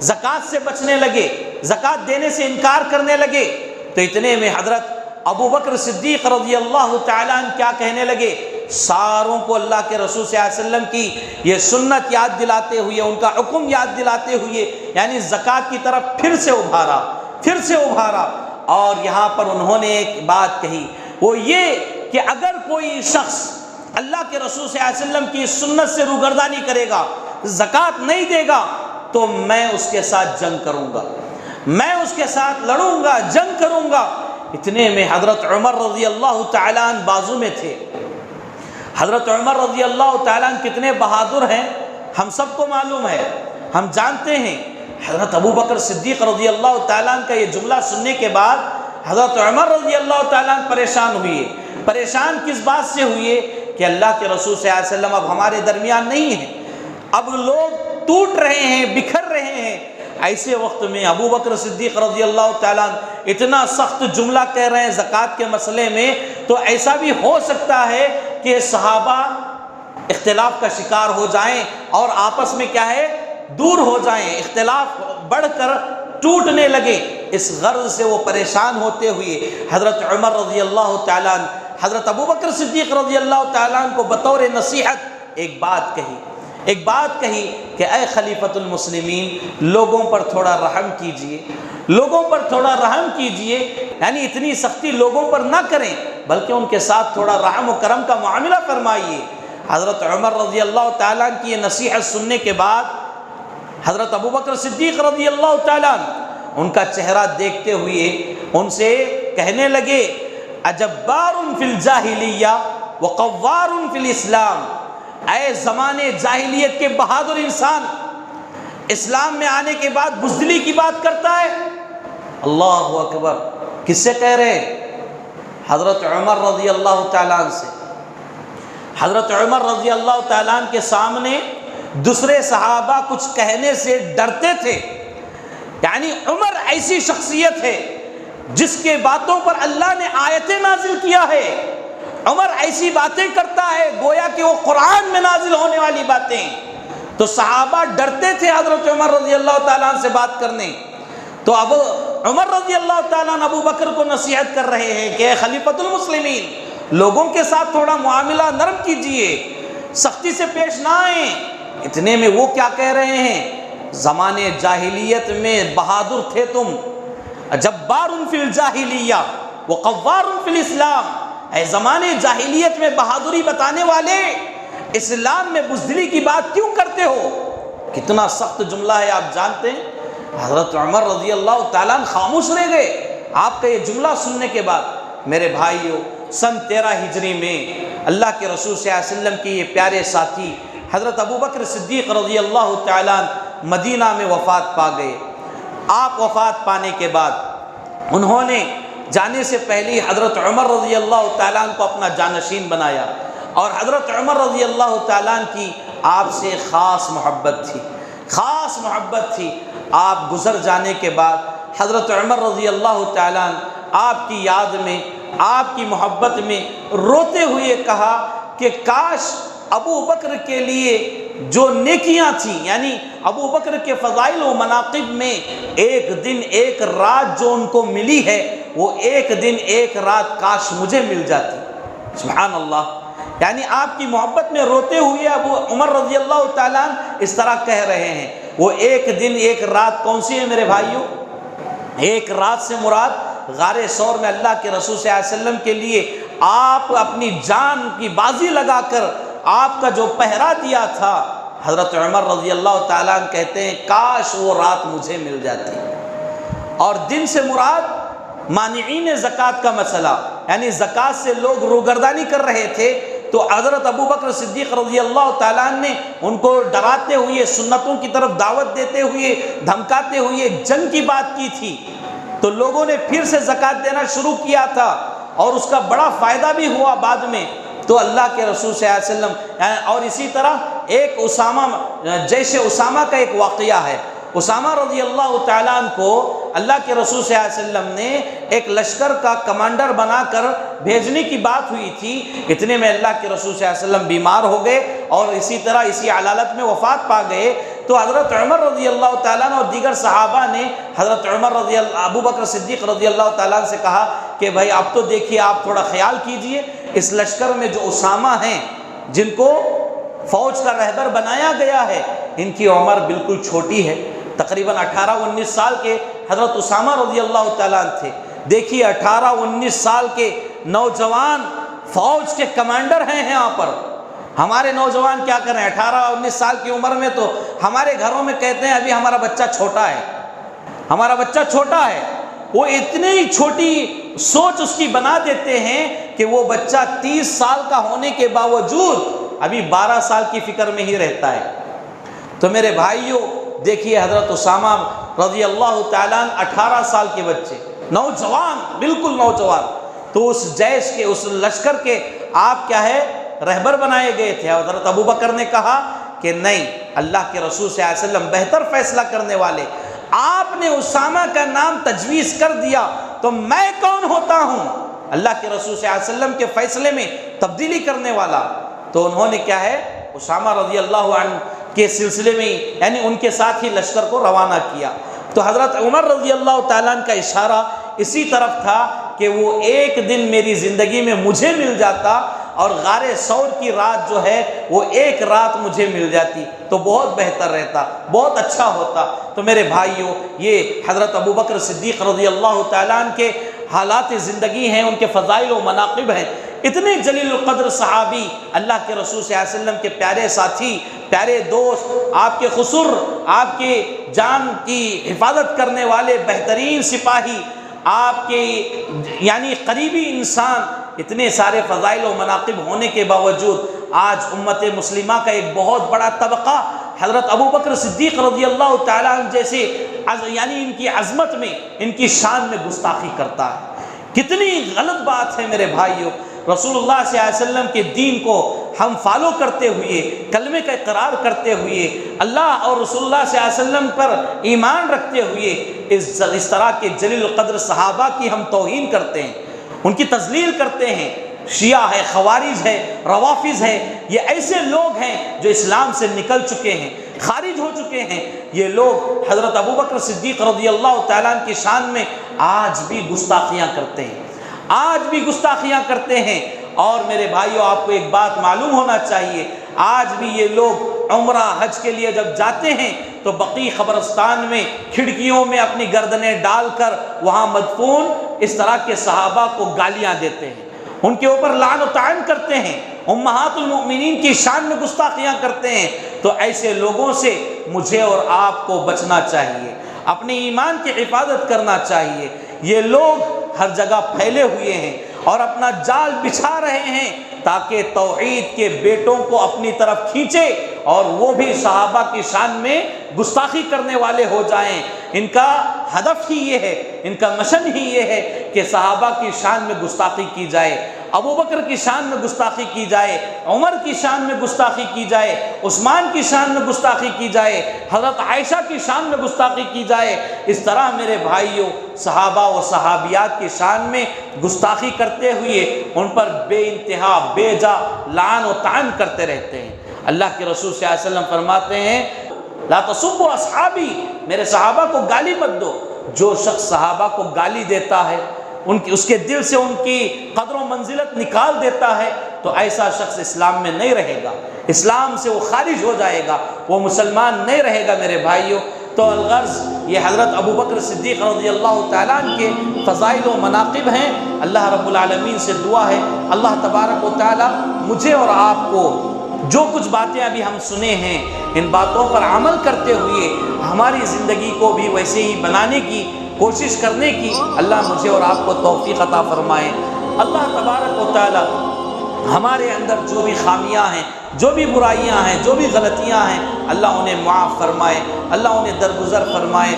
زکوٰۃ سے بچنے لگے، زکوٰۃ دینے سے انکار کرنے لگے۔ تو اتنے میں حضرت ابو بکر صدیق رضی اللہ تعالیٰ عنہ کیا کہنے لگے؟ ساروں کو اللہ کے رسول صلی اللہ علیہ وسلم کی یہ سنت یاد دلاتے ہوئے، ان کا حکم یاد دلاتے ہوئے، یعنی زکوٰۃ کی طرف پھر سے ابھارا۔ اور یہاں پر انہوں نے ایک بات کہی، وہ یہ کہ اگر کوئی شخص اللہ کے رسول صلی اللہ علیہ وسلم کی سنت سے روگردانی کرے گا، زکوٰۃ نہیں دے گا، تو میں اس کے ساتھ جنگ کروں گا، میں اس کے ساتھ لڑوں گا، جنگ کروں گا۔ اتنے میں حضرت عمر رضی اللہ تعالیٰ عنہ بازو میں تھے، حضرت عمر رضی اللہ تعالیٰ عنہ کتنے بہادر ہیں ہم سب کو معلوم ہے، ہم جانتے ہیں۔ حضرت ابو بکر صدیق رضی اللہ تعالیٰ عنہ کا یہ جملہ سننے کے بعد حضرت عمر رضی اللہ تعالیٰ عنہ پریشان ہوئے۔ پریشان کس بات سے ہوئے کہ اللہ کے رسول صلی اللہ علیہ وسلم اب ہمارے درمیان نہیں ہیں، اب لوگ ٹوٹ رہے ہیں، بکھر رہے ہیں۔ ایسے وقت میں ابو بکر صدیق رضی اللہ تعالیٰ عنہ اتنا سخت جملہ کہہ رہے ہیں زکوٰۃ کے مسئلے میں، تو ایسا بھی ہو سکتا ہے کہ صحابہ اختلاف کا شکار ہو جائیں اور آپس میں کیا ہے دور ہو جائیں، اختلاف بڑھ کر ٹوٹنے لگے۔ اس غرض سے وہ پریشان ہوتے ہوئے حضرت عمر رضی اللہ تعالیٰ عنہ حضرت ابو بکر صدیق رضی اللہ تعالیٰ عنہ کو بطور نصیحت ایک بات کہی کہ اے خلیفۃ المسلمین، لوگوں پر تھوڑا رحم کیجئے، لوگوں پر تھوڑا رحم کیجئے، یعنی اتنی سختی لوگوں پر نہ کریں بلکہ ان کے ساتھ تھوڑا رحم و کرم کا معاملہ فرمائیے۔ حضرت عمر رضی اللہ تعالیٰ عنہ کی یہ نصیحت سننے کے بعد حضرت ابو بکر صدیق رضی اللہ تعالیٰ عنہ ان کا چہرہ دیکھتے ہوئے ان سے کہنے لگے، اجبار فی الجاہلیہ وقوار فی الاسلام، اے زمانے جاہلیت کے بہادر انسان، اسلام میں آنے کے بعد بزدلی کی بات کرتا ہے۔ اللہ اکبر، کس سے کہہ رہے ہیں؟ حضرت عمر رضی اللہ تعالیٰ عنہ سے۔ حضرت عمر رضی اللہ تعالیٰ عنہ کے سامنے دوسرے صحابہ کچھ کہنے سے ڈرتے تھے، یعنی عمر ایسی شخصیت ہے جس کے باتوں پر اللہ نے آیتیں نازل کیا ہے، عمر ایسی باتیں کرتا ہے گویا کہ وہ قرآن میں نازل ہونے والی باتیں، تو صحابہ ڈرتے تھے حضرت عمر رضی اللہ تعالیٰ عنہ سے بات کرنے۔ تو اب عمر رضی اللہ تعالیٰ عنہ ابو بکر کو نصیحت کر رہے ہیں کہ اے خلیفۃ المسلمین، لوگوں کے ساتھ تھوڑا معاملہ نرم کیجئے، سختی سے پیش نہ آئیں۔ اتنے میں وہ کیا کہہ رہے ہیں؟ زمانے جاہلیت میں بہادر تھے تم، جبار فی الجاہلیہ وقوار فی الاسلام، اے زمانے جاہلیت میں بہادری بتانے والے، اسلام میں بزدلی کی بات کیوں کرتے ہو؟ کتنا سخت جملہ ہے آپ جانتے ہیں۔ حضرت عمر رضی اللہ تعالیٰ عنہ خاموش رہ گئے آپ کا یہ جملہ سننے کے بعد۔ میرے بھائیوں، سن 13 ہجری میں اللہ کے رسول صلی اللہ علیہ وسلم کی یہ پیارے ساتھی حضرت ابو بکر صدیق رضی اللہ تعالیٰ عنہ مدینہ میں وفات پا گئے۔ آپ وفات پانے کے بعد انہوں نے جانے سے پہلے حضرت عمر رضی اللہ تعالیٰ عنہ کو اپنا جانشین بنایا، اور حضرت عمر رضی اللہ تعالیٰ عنہ کی آپ سے خاص محبت تھی۔ آپ گزر جانے کے بعد حضرت عمر رضی اللہ تعالیٰ عنہ آپ کی یاد میں، آپ کی محبت میں روتے ہوئے کہا کہ کاش ابو بکر کے لیے جو نیکیاں تھیں، یعنی ابو بکر کے فضائل و مناقب میں ایک دن ایک رات جو ان کو ملی ہے، وہ ایک دن ایک رات کاش مجھے مل جاتی۔ سبحان اللہ، یعنی آپ کی محبت میں روتے ہوئے ابو عمر رضی اللہ تعالیٰ عنہ اس طرح کہہ رہے ہیں۔ وہ ایک دن ایک رات کون سی ہے میرے بھائیوں؟ ایک رات سے مراد غار ثور میں اللہ کے رسول صلی اللہ علیہ وسلم کے لیے آپ اپنی جان کی بازی لگا کر آپ کا جو پہرا دیا تھا، حضرت عمر رضی اللہ تعالیٰ عنہ کہتے ہیں کاش وہ رات مجھے مل جاتی۔ اور دن سے مراد مانعین زکوٰۃ کا مسئلہ، یعنی زکوٰۃ سے لوگ روگردانی کر رہے تھے، تو حضرت ابو بکر صدیق رضی اللہ تعالیٰ عنہ نے ان کو ڈراتے ہوئے، سنتوں کی طرف دعوت دیتے ہوئے، دھمکاتے ہوئے جنگ کی بات کی تھی، تو لوگوں نے پھر سے زکوٰۃ دینا شروع کیا تھا، اور اس کا بڑا فائدہ بھی ہوا بعد میں۔ تو اللہ کے رسول صلی اللہ علیہ وسلم، اور اسی طرح ایک اسامہ، جیش اسامہ کا ایک واقعہ ہے۔ اسامہ رضی اللہ تعالیٰ عنہ کو اللہ کے رسول صلی اللہ علیہ وسلم نے ایک لشکر کا کمانڈر بنا کر بھیجنے کی بات ہوئی تھی۔ اتنے میں اللہ کے رسول صلی اللہ علیہ وسلم بیمار ہو گئے اور اسی طرح اسی علالت میں وفات پا گئے۔ تو حضرت عمر رضی اللہ تعالیٰ عنہ اور دیگر صحابہ نے حضرت ابو بکر صدیق رضی اللہ تعالیٰ عنہ سے کہا کہ بھائی اب تو دیکھیے، آپ تھوڑا خیال کیجئے، اس لشکر میں جو اسامہ ہیں جن کو فوج کا رہبر بنایا گیا ہے، ان کی عمر بالکل چھوٹی ہے، تقریباً 18-19 سال کے حضرت اسامہ رضی اللہ تعالیٰ عنہ تھے۔ دیکھیے 18-19 سال کے نوجوان فوج کے کمانڈر ہیں یہاں پر۔ ہمارے نوجوان کیا کر رہے ہیں 18-19 سال کی عمر میں؟ تو ہمارے گھروں میں کہتے ہیں ابھی ہمارا بچہ چھوٹا ہے، ہمارا بچہ چھوٹا ہے۔ وہ اتنی چھوٹی سوچ اس کی بنا دیتے ہیں کہ وہ بچہ 30 سال کا ہونے کے باوجود ابھی 12 سال کی فکر میں ہی رہتا ہے۔ تو میرے بھائیوں دیکھیے حضرت اسامہ رضی اللہ تعالیٰ عنہ 18 سال کے بچے، نوجوان، بالکل نوجوان، تو اس جیش کے، اس لشکر کے آپ کیا ہے رہبر بنائے گئے تھے۔ حضرت ابوبکر نے کہا کہ نہیں، اللہ کے رسول صلی اللہ علیہ وسلم بہتر فیصلہ کرنے والے، آپ نے اسامہ کا نام تجویز کر دیا تو میں کون ہوتا ہوں اللہ کے رسول صلی اللہ علیہ وسلم کے فیصلے میں تبدیلی کرنے والا۔ تو انہوں نے کیا ہے اسامہ رضی اللہ عنہ کے سلسلے میں یعنی ان کے ساتھ ہی لشکر کو روانہ کیا۔ تو حضرت عمر رضی اللہ تعالیٰ عنہ کا اشارہ اسی طرف تھا کہ وہ ایک دن میری زندگی میں مجھے مل جاتا اور غار ثور کی رات جو ہے وہ ایک رات مجھے مل جاتی تو بہت بہتر رہتا، بہت اچھا ہوتا۔ تو میرے بھائیوں یہ حضرت ابوبکر صدیق رضی اللہ تعالیٰ عنہ کے حالات زندگی ہیں، ان کے فضائل و مناقب ہیں۔ اتنے جلیل القدر صحابی، اللہ کے رسول صلی اللہ علیہ وسلم کے پیارے ساتھی، پیارے دوست، آپ کے خسر، آپ کے جان کی حفاظت کرنے والے بہترین سپاہی، آپ کے یعنی قریبی انسان، اتنے سارے فضائل و مناقب ہونے کے باوجود آج امت مسلمہ کا ایک بہت بڑا طبقہ حضرت ابوبکر صدیق رضی اللہ تعالیٰ عنہ جیسے یعنی ان کی عظمت میں، ان کی شان میں گستاخی کرتا ہے۔ کتنی غلط بات ہے میرے بھائیوں۔ رسول اللہ صلی اللہ علیہ وسلم کے دین کو ہم فالو کرتے ہوئے، کلمے کا اقرار کرتے ہوئے، اللہ اور رسول اللہ صلی اللہ علیہ وسلم پر ایمان رکھتے ہوئے اس طرح کے جلیل القدر صحابہ کی ہم توہین کرتے ہیں، ان کی تذلیل کرتے ہیں۔ شیعہ ہے، خوارج ہے، روافظ ہے، یہ ایسے لوگ ہیں جو اسلام سے نکل چکے ہیں، خارج ہو چکے ہیں۔ یہ لوگ حضرت ابوبکر صدیق رضی اللہ تعالیٰ عنہ کی شان میں آج بھی گستاخیاں کرتے ہیں، آج بھی گستاخیاں کرتے ہیں۔ اور میرے بھائیوں آپ کو ایک بات معلوم ہونا چاہیے، آج بھی یہ لوگ عمرہ حج کے لیے جب جاتے ہیں تو بقیع قبرستان میں کھڑکیوں میں اپنی گردنیں ڈال کر وہاں مدفون اس طرح کے صحابہ کو گالیاں دیتے ہیں، ان کے اوپر لعن و طعن کرتے ہیں، امہات المؤمنین کی شان میں گستاخیاں کرتے ہیں۔ تو ایسے لوگوں سے مجھے اور آپ کو بچنا چاہیے، اپنے ایمان کی حفاظت کرنا چاہیے۔ یہ لوگ ہر جگہ پھیلے ہوئے ہیں اور اپنا جال بچھا رہے ہیں تاکہ توحید کے بیٹوں کو اپنی طرف کھینچے اور وہ بھی صحابہ کی شان میں گستاخی کرنے والے ہو جائیں۔ ان کا ہدف ہی یہ ہے، ان کا مشن ہی یہ ہے کہ صحابہ کی شان میں گستاخی کی جائے، ابوبکر کی شان میں گستاخی کی جائے، عمر کی شان میں گستاخی کی جائے، عثمان کی شان میں گستاخی کی جائے، حضرت عائشہ کی شان میں گستاخی کی جائے۔ اس طرح میرے بھائیوں صحابہ و صحابیات کی شان میں گستاخی کرتے ہوئے ان پر بے انتہا بے جا لعن و طعن کرتے رہتے ہیں۔ اللہ کے رسول صلی اللہ علیہ وسلم فرماتے ہیں لا تسبوا اصحابی، میرے صحابہ کو گالی مت دو۔ جو شخص صحابہ کو گالی دیتا ہے، اس کے دل سے ان کی قدر و منزلت نکال دیتا ہے، تو ایسا شخص اسلام میں نہیں رہے گا، اسلام سے وہ خارج ہو جائے گا، وہ مسلمان نہیں رہے گا میرے بھائیوں۔ تو الغرض یہ حضرت ابوبکر صدیق رضی اللہ تعالیٰ عنہ کے فضائل و مناقب ہیں۔ اللہ رب العالمین سے دعا ہے اللہ تبارک و تعالیٰ مجھے اور آپ کو جو کچھ باتیں ابھی ہم سنے ہیں ان باتوں پر عمل کرتے ہوئے ہماری زندگی کو بھی ویسے ہی بنانے کی کوشش کرنے کی اللہ مجھے اور آپ کو توفیق عطا فرمائے۔ اللہ تبارک و تعالی ہمارے اندر جو بھی خامیاں ہیں، جو بھی برائیاں ہیں، جو بھی غلطیاں ہیں، اللہ انہیں معاف فرمائے، اللہ انہیں درگزر فرمائے۔